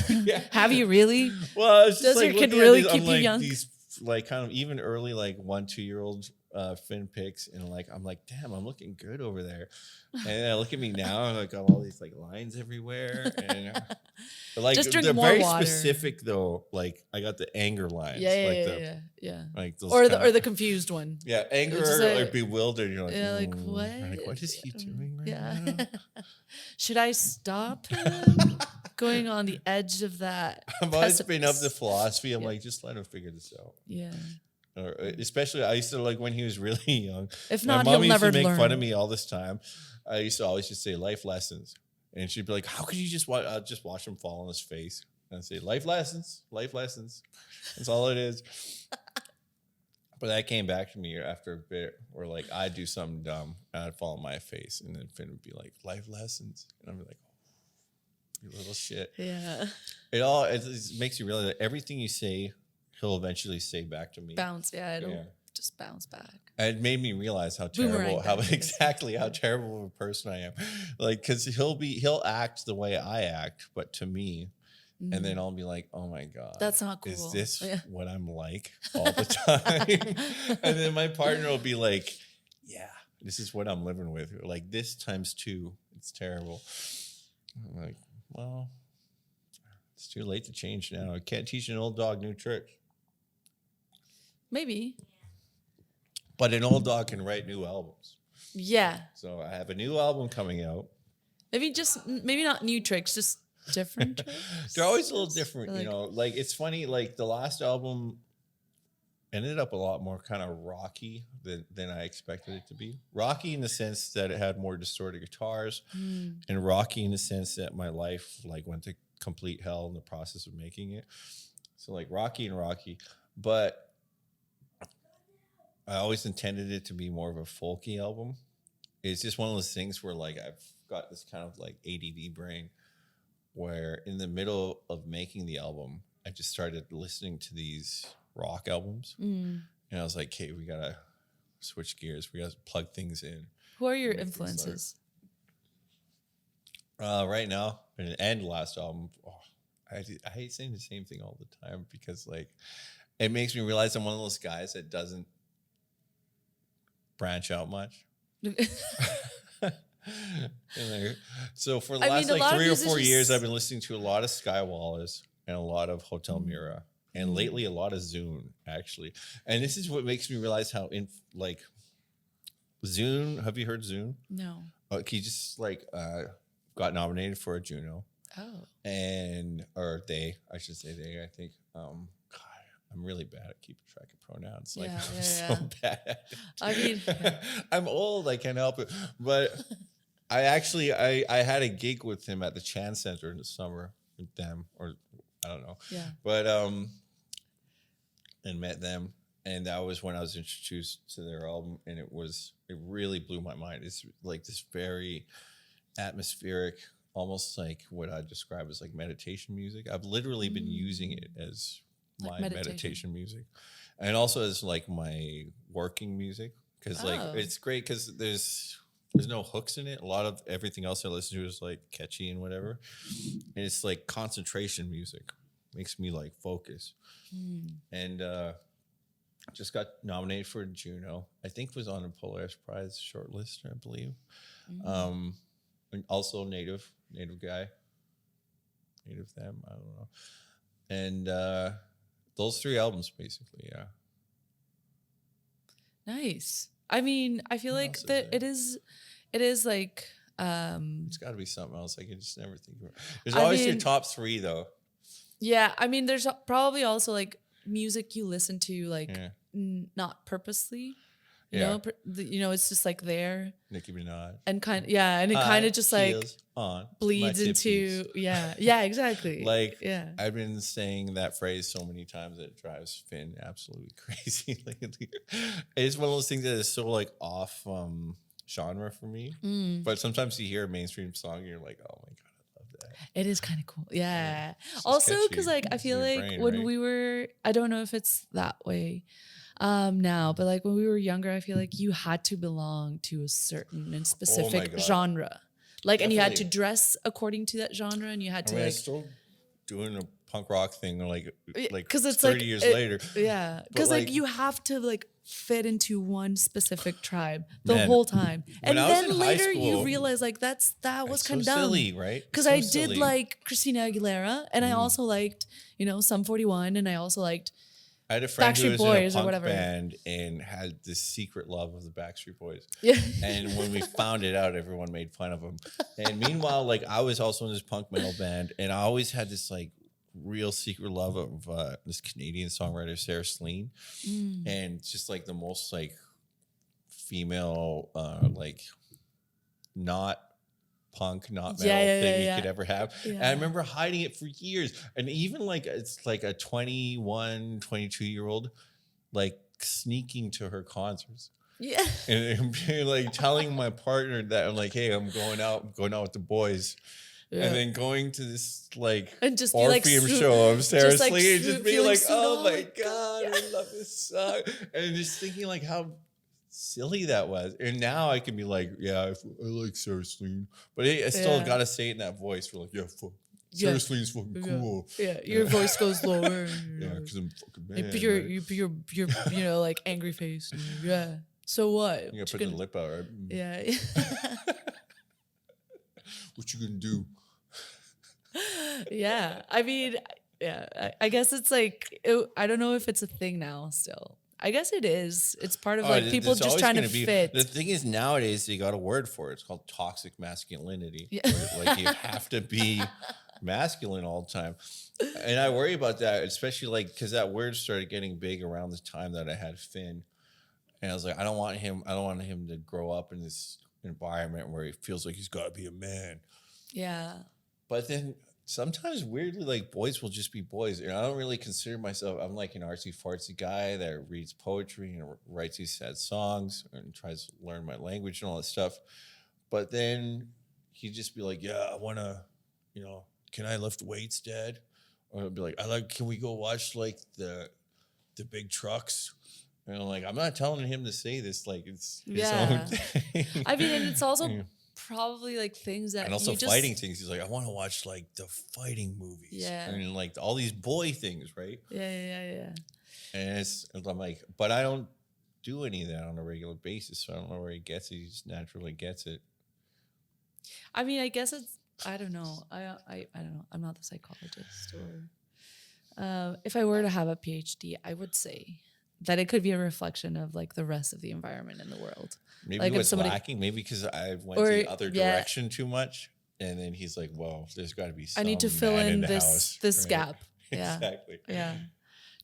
Yeah. Have you really? Well, I was just Does like your kid looking at really these, keep I'm you like young? these like kind of even early like 1-2-year-old Finn pics, and like I'm like, damn, I'm looking good over there. And then I look at me now, and I got all these like lines everywhere, and but, like Just drink they're more very water. specific though. Like I got the anger lines, Yeah. like those Or kinda, the confused one. yeah, anger It's just or like- bewildered. You're like, Yeah, like "Mm." what? You're like, what is he doing right Yeah. now? Should I stop going on the edge of that? I've always been of the precipice? philosophy. I'm Yeah. like, just let him figure this out. Yeah. Or, especially, I used to like when he was really young. If My not, mom he'll used to never make learn. fun of me all this time. I used to always just say life lessons, and she'd be like, "How could you just watch? I'd just watch him fall on his face and I'd say life lessons, life lessons. That's all it is." But that came back to me after a bit, where like I'd do something dumb and I'd fall on my face, and then Finn would be like, "Life lessons," and I'm like, "Oh, you little shit." Yeah. It makes you realize that everything you say, he'll eventually say back to me. Bounce. Yeah. It'll Yeah. just bounce back. And it made me realize how Boomerang terrible, how back, I guess. exactly how terrible of a person I am. Like, because he'll act the way I act, but to me, and then I'll be like, "Oh my god, That's not cool. Is this Yeah. what I'm like all the time?" And then my partner will be like, "Yeah, this is what I'm living with. Like this times 2. It's terrible." I'm like, "Well, it's too late to change now. I can't teach an old dog new tricks." Maybe. But an old dog can write new albums. Yeah. So I have a new album coming out. Maybe not new tricks, just different tricks. They're always a little different, Like- you know. Like it's funny. Like the last album ended up a lot more kind of rocky than I expected it to be. Rocky in the sense that it had more distorted guitars, and rocky in the sense that my life like went to complete hell in the process of making it. So like rocky, but I always intended it to be more of a folky album. It's just one of those things where like I've got this kind of like ADD brain, where in the middle of making the album, I just started listening to these rock albums, and I was like, "Okay, we gotta switch gears. We gotta plug things in." Who are your Make things influences? Right now, and last album, I hate saying the same thing all the time because like it makes me realize I'm one of those guys that doesn't branch out much. So for the last a like lot of 3 or 4 years, musicians- I've been listening to a lot of Sky Wallace and a lot of Hotel Mira, and lately a lot of Zune actually. And this is what makes me realize how like Zune. Have you heard Zune? No. He just like got nominated for a Juno, Oh. I should say they. I think. God, I'm really bad at keeping track of pronouns. Like Yeah, I'm yeah, so yeah. bad at it. I mean- I'm old. I can't help it. But I actually I had a gig with him at the Chan Center in the summer with them, or I don't know. Yeah. But and met them, and that was when I was introduced to their album, and it really blew my mind. It's like this very atmospheric, almost like what I describe as like meditation music. I've literally been using it as Like my meditation. meditation music, and also as like my working music, because like Oh. it's great because there's no hooks in it. A lot of everything else I listen to is like catchy and whatever, and it's like concentration music. Makes me like focus. And just got nominated for a Juno. I think was on a Polaris Prize shortlist, I believe. And also native guy, native them. I don't know. And those 3 albums, basically, yeah. Nice. I mean, I feel What like else is that there? it is like It's got to be something else. I can just never think of it. There's I always your mean- top 3, though. yeah, I mean there's probably also like music you listen to like Yeah. not purposely. It's just like there Nicki Minaj. and and it kind of just like Heels on bleeds my into tippies. exactly. Like, yeah. I've been saying that phrase so many times that it drives Finn absolutely crazy lately. It's one of those things that is so like off genre for me. But sometimes you hear a mainstream song and you're like, oh my God, I love that. It is kind of cool. Yeah. It's just Also, catchy. because like I It's feel in your like brain, when right? we were, I don't know if it's that way now, but like when we were younger, I feel like you had to belong to a certain and specific God. genre. Like, and you had to Definitely. dress according to that genre, and you had to I mean, I'm like, still doing a punk rock thing like because it's 30 like years later. Yeah, But, because like you have to like fit into one specific tribe the Man, whole time, and when I was in then high later you school, realize like that was it's kind so of dumb. silly, right? Because So I did silly. like Christina Aguilera, and I also liked Sum 41, and I also liked I had a friend who Backstreet was Boys in or a punk whatever. band and had this secret love of the Backstreet Boys. Yeah. And when we found it out, everyone made fun of him. And meanwhile, like I was also in this punk metal band, and I always had this like real secret love of this Canadian songwriter Sarah Slean, and just like the most like female, like not punk, not metal thing you could ever have. Yeah. And I remember hiding it for years. And even like it's like a 21, 22-year-old like sneaking to her concerts. Yeah. And being like telling my partner that I'm like, hey, I'm going out with the boys. Yeah. And then going to this like and just Orpheum show of Sarah Slean, and just being like, oh my God, I love this song. And just thinking like how silly that was. And now I can be like, yeah, I like Sarah Slean. But I still got to say it in that voice. We're like, yeah, fuck. Sarah Slean's fucking cool. Yeah, your voice goes lower. Yeah, because I'm fucking mad. You put your like angry face. Yeah. So what? You gotta put the lip out, right? Yeah. What you gonna do? Yeah. I mean, yeah. I guess it's like I don't know if it's a thing now. Still, I guess it is. It's part of like people just trying to fit. The thing is, nowadays they got a word for it. It's called toxic masculinity. Yeah. Like you have to be masculine all the time, and I worry about that, especially like because that word started getting big around the time that I had Finn, and I was like, I don't want him to grow up in this environment where he feels like he's got to be a man. Yeah. But then sometimes weirdly, like boys will just be boys, and I don't really consider myself. I'm like an artsy fartsy guy that reads poetry and writes these sad songs and tries to learn my language and all that stuff. But then he'd just be like, "Yeah, I want to, can I lift weights, Dad?" Or I'd be like, can we go watch like the big trucks? And I'm like, I'm not telling him to say this. Like it's his own thing. I mean, and it's also probably like things that and also fighting things. He's like, I want to watch like the fighting movies. Yeah. And like all these boy things, right? Yeah. And I'm like, but I don't do any of that on a regular basis. So I don't know where he gets it. He just naturally gets it. I mean, I guess it's, I don't know. I don't know. I'm not the psychologist. Or if I were to have a PhD, I would say that it could be a reflection of like the rest of the environment in the world. Maybe like what's lacking, maybe because I went the other direction too much. And then he's like, well, there's got to be some I need to fill in this right? Gap. Yeah. Exactly. Yeah.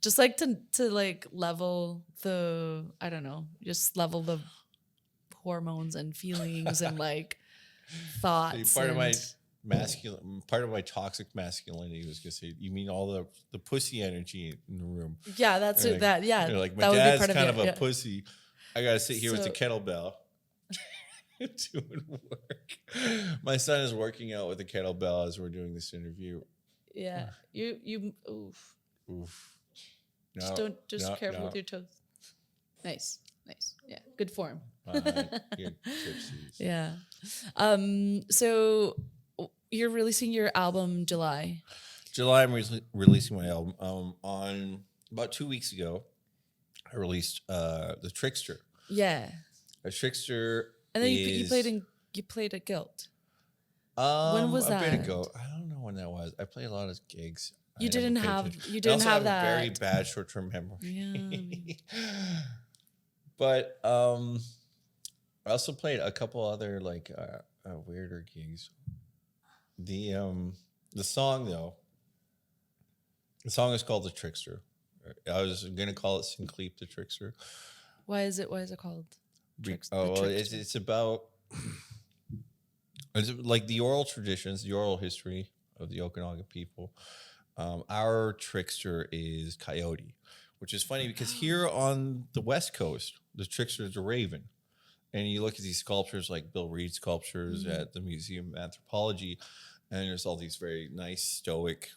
Just like to like level the, I don't know, just level the hormones and feelings and like thoughts. Part of my toxic masculinity was gonna say, you mean all the pussy energy in the room? Yeah, that's it. That like my that dad's would be kind of a pussy. I gotta sit here with the So- kettlebell doing work. My son is working out with the kettlebell as we're doing this interview. Yeah, you oof. No, Just careful with your toes. Nice. Yeah, good form. You're gypsies. Yeah. So you're releasing your album July. I'm releasing my album. On about 2 weeks ago, I released The Trickster. Yeah. A Trickster. And then you played at Guilt. When was that? A bit ago. I don't know when that was. I play a lot of gigs. You didn't have that. A very bad short-term memory. Yeah. But I also played a couple other like weirder gigs. The song though. The song is called The Trickster. I was gonna call it Syilx the Trickster. Why is it called? Well, it's about it's like the oral traditions, the oral history of the Okanagan people. Our trickster is Coyote, which is funny because here on the West Coast, the trickster is a raven. And you look at these sculptures like Bill Reed sculptures at the Museum of Anthropology, and there's all these very nice stoic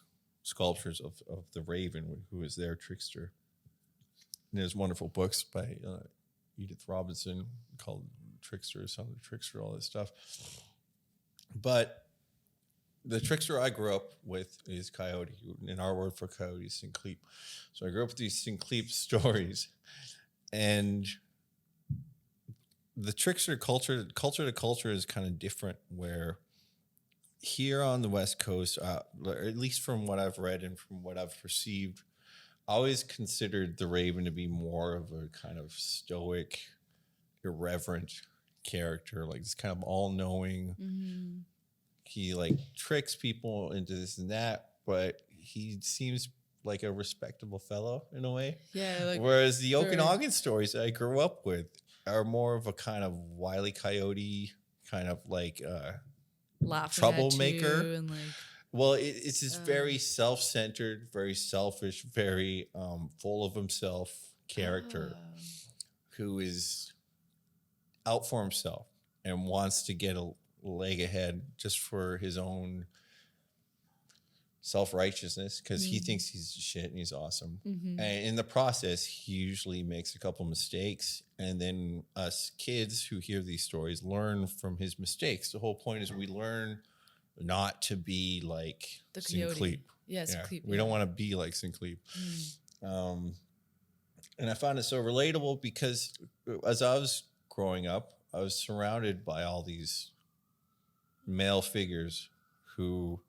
sculptures of the raven, who is their trickster. And there's wonderful books by Edith Robinson called Trickster, Son of the Trickster, all this stuff. But the trickster I grew up with is Coyote. And our word for coyote is Syilx. So I grew up with these Syilx stories. And the trickster culture to culture is kind of different, where here on the West Coast, or at least from what I've read and from what I've perceived, I always considered the raven to be more of a kind of stoic, irreverent character, like this kind of all-knowing. Mm-hmm. He like tricks people into this and that, but he seems like a respectable fellow in a way. Yeah. Like, whereas the Okanagan stories that I grew up with are more of a kind of Wile E. Coyote, kind of like troublemaker. And like, well, it's this very self-centered, very selfish, very full of himself character who is out for himself and wants to get a leg ahead just for his own self-righteousness, because he thinks he's shit and he's awesome. Mm-hmm. And in the process, he usually makes a couple mistakes, and then us kids who hear these stories learn from his mistakes. The whole point is we learn not to be like the Syilx. Yes, yeah. We don't want to be like Syilx. And I found it so relatable because as I was growing up, I was surrounded by all these male figures who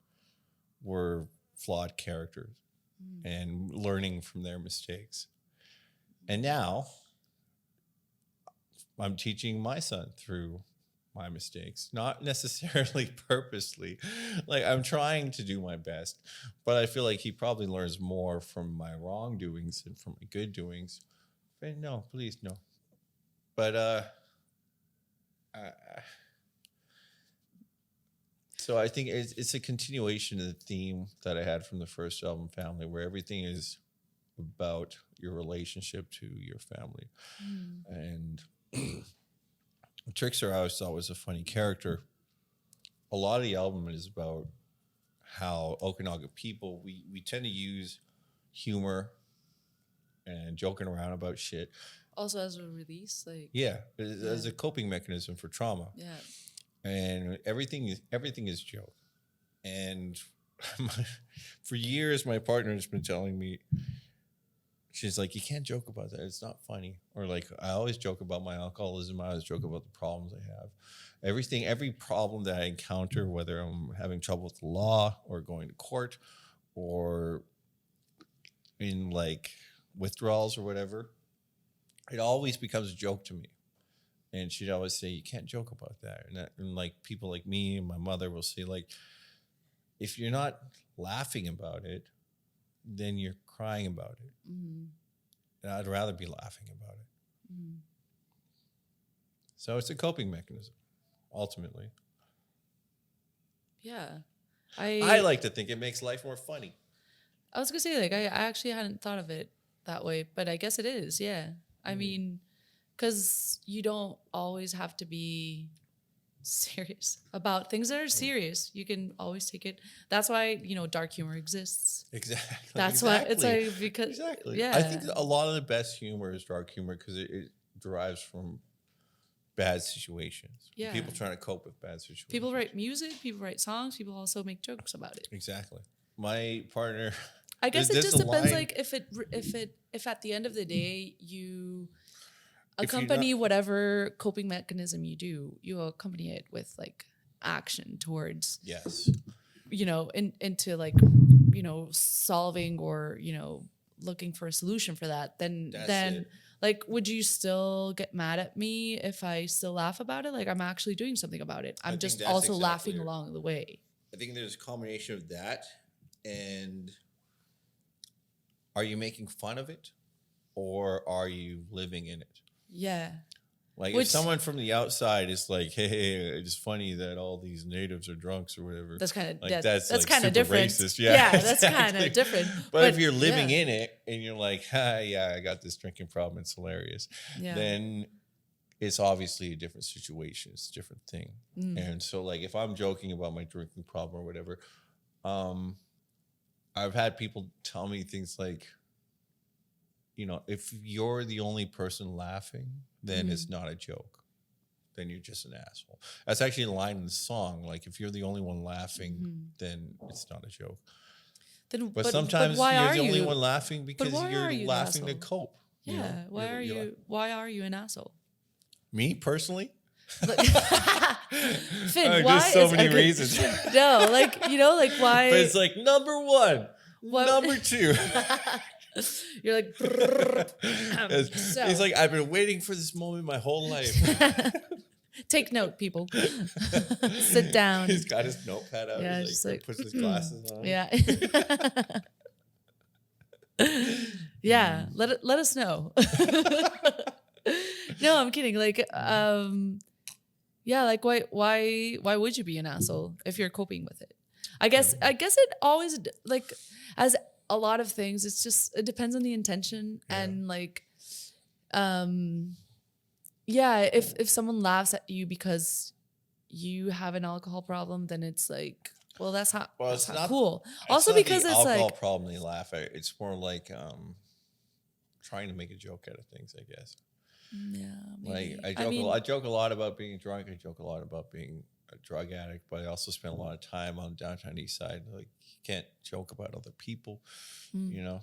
were flawed characters and learning from their mistakes. And now I'm teaching my son through my mistakes, not necessarily purposely. Like, I'm trying to do my best, but I feel like he probably learns more from my wrongdoings than from my good doings. But no, please, no. But so I think it's a continuation of the theme that I had from the first album, Family, where everything is about your relationship to your family. And Trickster I always thought was a funny character. A lot of the album is about how Okanagan people, we tend to use humor and joking around about shit. Also as a release, like as a coping mechanism for trauma. Yeah. And everything is joke. And for years, my partner has been telling me, she's like, you can't joke about that. It's not funny. Or like, I always joke about my alcoholism. I always joke about the problems I have. Every problem that I encounter, whether I'm having trouble with the law or going to court or in like withdrawals or whatever, it always becomes a joke to me. And she'd always say, you can't joke about that. And like people like me and my mother will say, like, if you're not laughing about it, then you're crying about it. Mm-hmm. And I'd rather be laughing about it. Mm-hmm. So it's a coping mechanism, ultimately. Yeah. I like to think it makes life more funny. I was going to say, like, I actually hadn't thought of it that way, but I guess it is, yeah. I mean, because you don't always have to be serious about things that are serious. You can always take it. That's why, dark humor exists. Exactly. That's why it's like, because exactly. I think a lot of the best humor is dark humor because it derives from bad situations. Yeah. People trying to cope with bad situations. People write music, people write songs, people also make jokes about it. Exactly. My partner, I guess it just depends, like if at the end of the day you accompany whatever coping mechanism you do, you accompany it with like action towards into like solving or looking for a solution for that, then like, would you still get mad at me if I still laugh about it? Like, I'm actually doing something about it. I'm just also laughing along the way. I think there's a combination of that, and are you making fun of it or are you living in it? Yeah. Like if someone from the outside is like, hey, it's funny that all these natives are drunks or whatever. That's kind of like that's like kind of super different. racist. Yeah, that's exactly. kind of different. But if you're living in it and you're like, yeah, I got this drinking problem, it's hilarious. Yeah. Then it's obviously a different situation. It's a different thing. And so like if I'm joking about my drinking problem or whatever, I've had people tell me things like, you know, if you're the only person laughing, then it's not a joke. Then you're just an asshole. That's actually a line in the song. Like, if you're the only one laughing, then it's not a joke. Then, but sometimes why you're are the only you? one laughing because you're laughing to cope. Yeah. Why are you an asshole? Me personally? Finn, just so many reasons. No, like, you know, like why? But it's like number one, number two. You're like, it's like I've been waiting for this moment my whole life. Take note, people. Sit down. He's got his notepad out. Yeah, He's just like puts his glasses on. Yeah. Yeah. Let us know. No, I'm kidding. Like, yeah, like why would you be an asshole if you're coping with it? I guess it always, like, as a lot of things, it depends on the intention. And like, yeah, if someone laughs at you because you have an alcohol problem, then it's like, well, that's not cool. Also, because it's alcohol like problem they laugh at. It's more like trying to make a joke out of things, I guess. Yeah, maybe. Like I joke a lot about being drunk. I joke a lot about being a drug addict, but I also spend a lot of time on downtown east side. Like, you can't joke about other people, you know.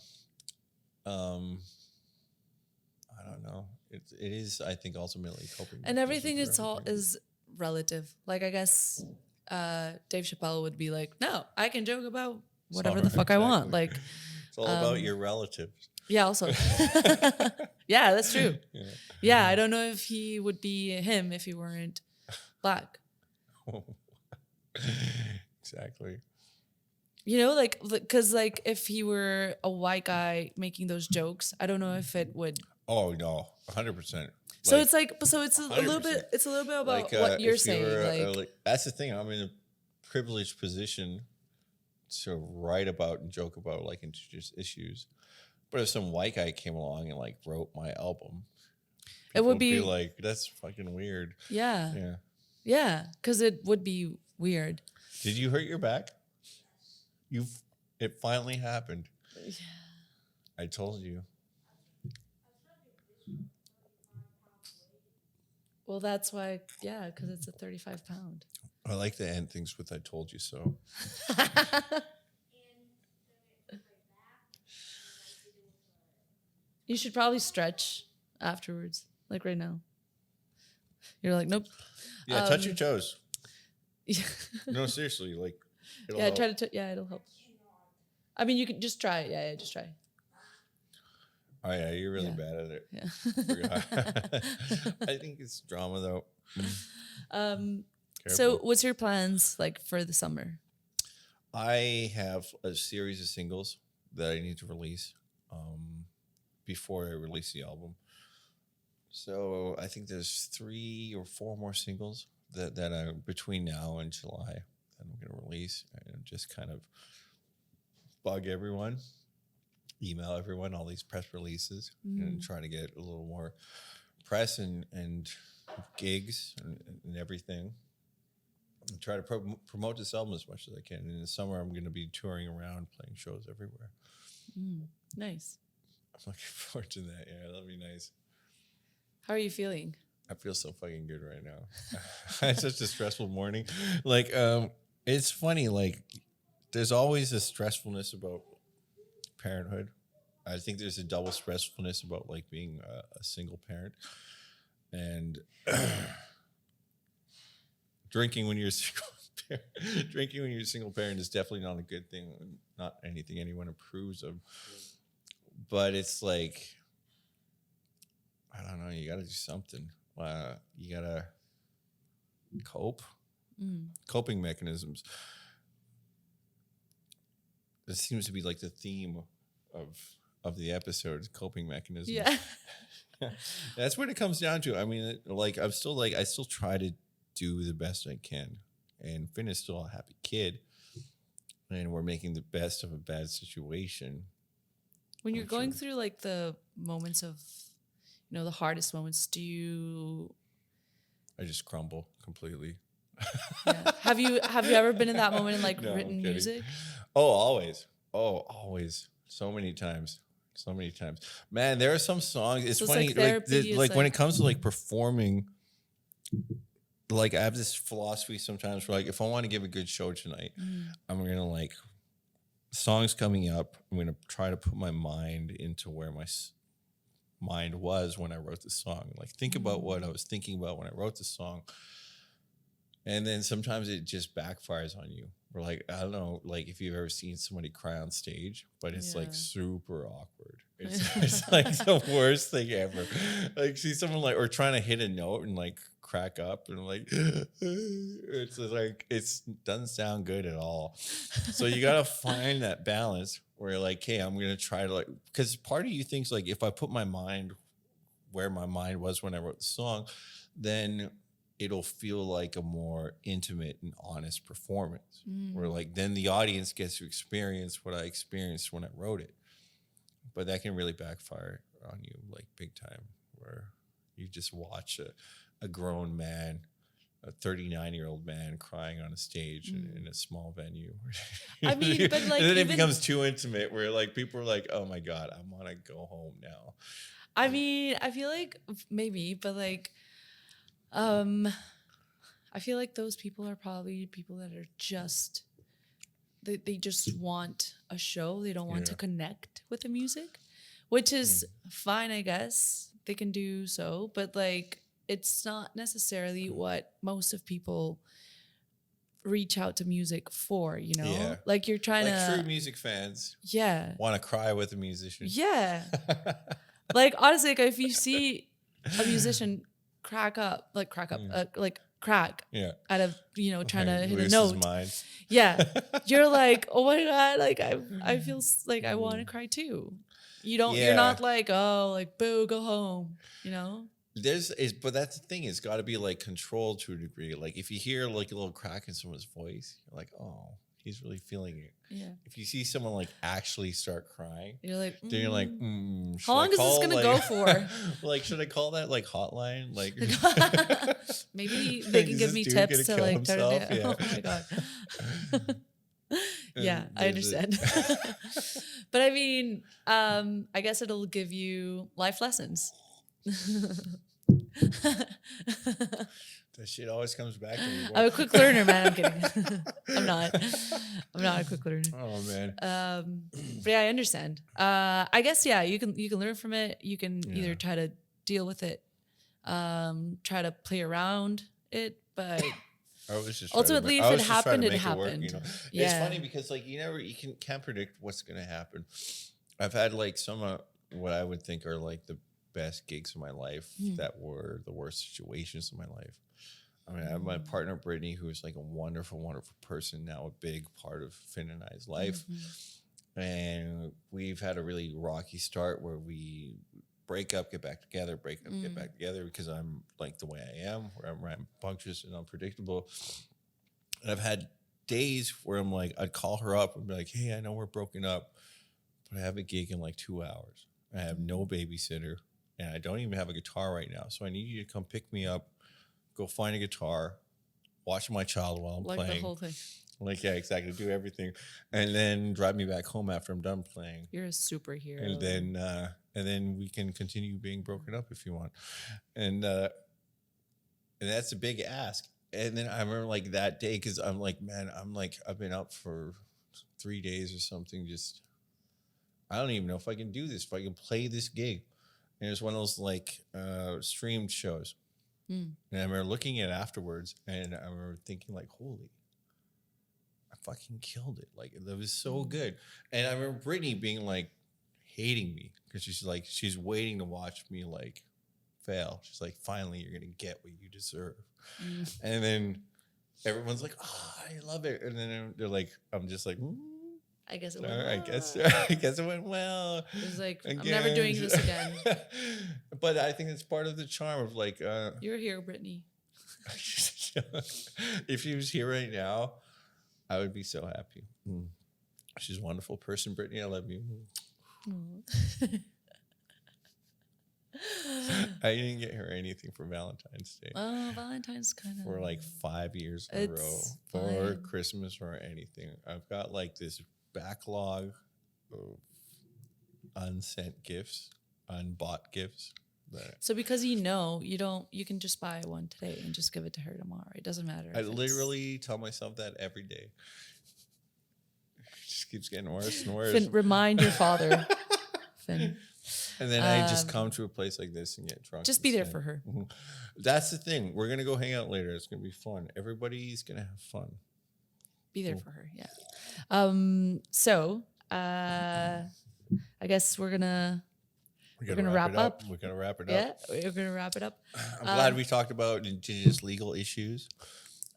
I don't know. It is, I think, ultimately coping. And everything is relative. Like, I guess Dave Chappelle would be like, no, I can joke about whatever the fuck I want. Like, it's all about your relatives. Yeah, also. Yeah, that's true. Yeah, I don't know if he would be him if he weren't black. Exactly. You know, like, because like if he were a white guy making those jokes, I don't know if it would. Oh no, 100%. So it's like, so it's a little bit. It's a little bit about like, what you're saying. Like, that's the thing. I'm in a privileged position to write about and joke about like indigenous issues. But if some white guy came along and like wrote my album, it would be like, that's fucking weird. Yeah. Yeah. Yeah, because it would be weird. Did you hurt your back? It finally happened. Yeah. I told you. Well, that's why, yeah, because it's a 35-pound. I like to end things with "I told you so." You should probably stretch afterwards, like right now. You're like, nope. Yeah, touch your toes. Yeah. No, seriously, like. Yeah, help. Try to. Yeah, it'll help. I mean, you can just try it. Yeah, just try. Oh yeah, you're really bad at it. Yeah. I think it's drama though. So, what's your plans like for the summer? I have a series of singles that I need to release before I release the album. So I think there's 3 or 4 more singles that are between now and July that I'm going to release, and just kind of bug everyone, email everyone all these press releases, and try to get a little more press and gigs and everything. And try to promote this album as much as I can. And in the summer, I'm going to be touring around, playing shows everywhere. Nice. I'm looking forward to that. Yeah, that'll be nice. How are you feeling? I feel so fucking good right now. I had such a stressful morning. Like, it's funny. Like, there's always a stressfulness about parenthood. I think there's a double stressfulness about like being a single parent, and drinking when you're a single parent. Drinking when you're a single parent is definitely not a good thing. Not anything anyone approves of. But it's like, I don't know. You got to do something. You got to cope. Coping mechanisms. This seems to be like the theme of the episode, coping mechanisms. Yeah. That's what it comes down to. I mean, like I still try to do the best I can, and Finn is still a happy kid, and we're making the best of a bad situation. When you're going through like the moments of, the hardest moments, I just crumble completely. yeah. Have you ever been in that moment and like No, I'm written kidding. music? Oh, always. Oh, always. So many times. So many times. Man, there are some songs. It's So it's funny. like therapy, Like it's when like- it comes to like performing, like I have this philosophy sometimes where like if I want to give a good show tonight, I'm going to like songs coming up. I'm going to try to put my mind into where my mind was when I wrote the song. Like think about what I was thinking about when I wrote the song. And then sometimes it just backfires on you. Or like, I don't know, like if you've ever seen somebody cry on stage, but it's like super awkward. It's like the worst thing ever. Like see someone like, or trying to hit a note and like crack up and like, it's like, it doesn't sound good at all. So you got to find that balance where you're like, hey, I'm going to try to like, because part of you thinks like, if I put my mind where my mind was when I wrote the song, then it'll feel like a more intimate and honest performance where like then the audience gets to experience what I experienced when I wrote it. But that can really backfire on you like big time where you just watch a grown man, a 39-year-old man crying on a stage in a small venue. I mean, but like and then it even- becomes too intimate where like people are like, oh my God, I want to go home now. I mean, I feel like maybe, but like, I feel like those people are probably people that are just, they just want a show. They don't want to connect with the music, which is fine, I guess. They can do so, but like, it's not necessarily what most of people reach out to music for, Yeah. Like you're trying like to. true music fans want to cry with a musician. Yeah. Like honestly, like if you see a musician crack, like crack out of trying to hit a lose note. his mind. Yeah, you're like, oh my God, like I feel like I want to cry too. You're not like, oh, like boo, go home. But that's the thing. It's got to be like controlled to a degree. Like if you hear like a little crack in someone's voice, you're like, oh, he's really feeling it. Yeah. If you see someone like actually start crying, you're like, then you're like, how long is this gonna go for? Like, should I call that like hotline? Like, maybe they can give me tips to like turn it down. Yeah. Oh my God. Yeah, I understand. It. But I mean, I guess it'll give you life lessons. That shit always comes back to me. I'm a quick learner, man. I'm kidding. I'm not a quick learner. Oh man. But yeah, I understand. I guess you can learn from it. You can either try to deal with it, try to play around it, but ultimately, if it happened, it happened. It's funny because like you can't predict what's gonna happen. I've had like some what I would think are like the best gigs of my life that were the worst situations of my life. I mean, I have my partner Brittany, who is like a wonderful, wonderful person now, a big part of Finn and I's life, and we've had a really rocky start where we break up, get back together, break up, get back together because I'm like the way I am, where I'm rambunctious and unpredictable. And I've had days where I'm like, I'd call her up and be like, hey, I know we're broken up, but I have a gig in like 2 hours. I have no babysitter and I don't even have a guitar right now. So I need you to come pick me up, go find a guitar, watch my child while I'm playing. Like the whole thing. Like, yeah, exactly. Do everything. And then drive me back home after I'm done playing. You're a superhero. And then we can continue being broken up if you want. And that's a big ask. And then I remember like that day, because I'm like, man, I've been up for 3 days or something. Just, I don't even know if I can do this, if I can play this gig. And it was one of those like streamed shows. And I remember looking at it afterwards and I remember thinking like, holy, I fucking killed it. Like it was so good. And I remember Brittany being like hating me because she's waiting to watch me like fail. She's like, finally, you're going to get what you deserve. And then everyone's like, oh, I love it. And then they're like, I'm just like, I guess it All went right, well. I guess it went well. It was like, I'm never doing this again. But I think it's part of the charm of like. You're here, Brittany. If she was here right now, I would be so happy. She's a wonderful person, Brittany. I love you. I didn't get her anything for Valentine's Day. Oh, Valentine's kind of For like 5 years in a row. For Christmas or anything. I've got like this backlog of unsent gifts, unbought gifts. So because you can just buy one today and just give it to her tomorrow. It doesn't matter. I literally tell myself that every day. It just keeps getting worse and worse. Finn, remind your father. Finn. And then I just come to a place like this and get drunk. Just be there for her. Mm-hmm. That's the thing. We're going to go hang out later. It's going to be fun. Everybody's going to have fun. Be there for her, yeah. So I guess we're gonna wrap up. We're going to wrap it Yeah, up. we're gonna wrap it up. I'm glad we talked about indigenous legal issues.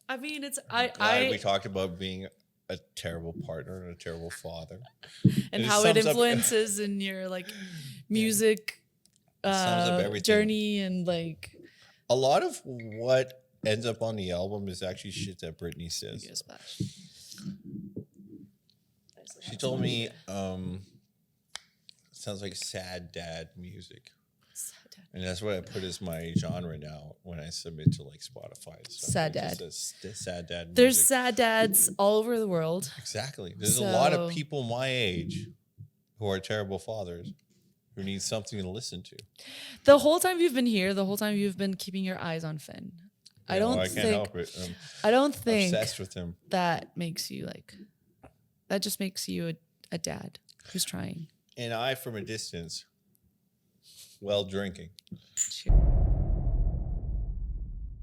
I mean, it's We talked about being a terrible partner and a terrible father, and how it influences in your like music sums up everything. journey, and like a lot of what ends up on the album is actually shit that Brittany says. She told me sounds like sad dad music. And that's what I put as my genre now when I submit to like Spotify. Sad dad. Sad dad music. There's sad dads all over the world. Exactly. There's a lot of people my age who are terrible fathers who need something to listen to. The whole time you've been here, the whole time you've been keeping your eyes on Finn. I can't help it. I don't think obsessed with him. That makes you that just makes you a dad who's trying. And I, from a distance, while drinking. Cheers.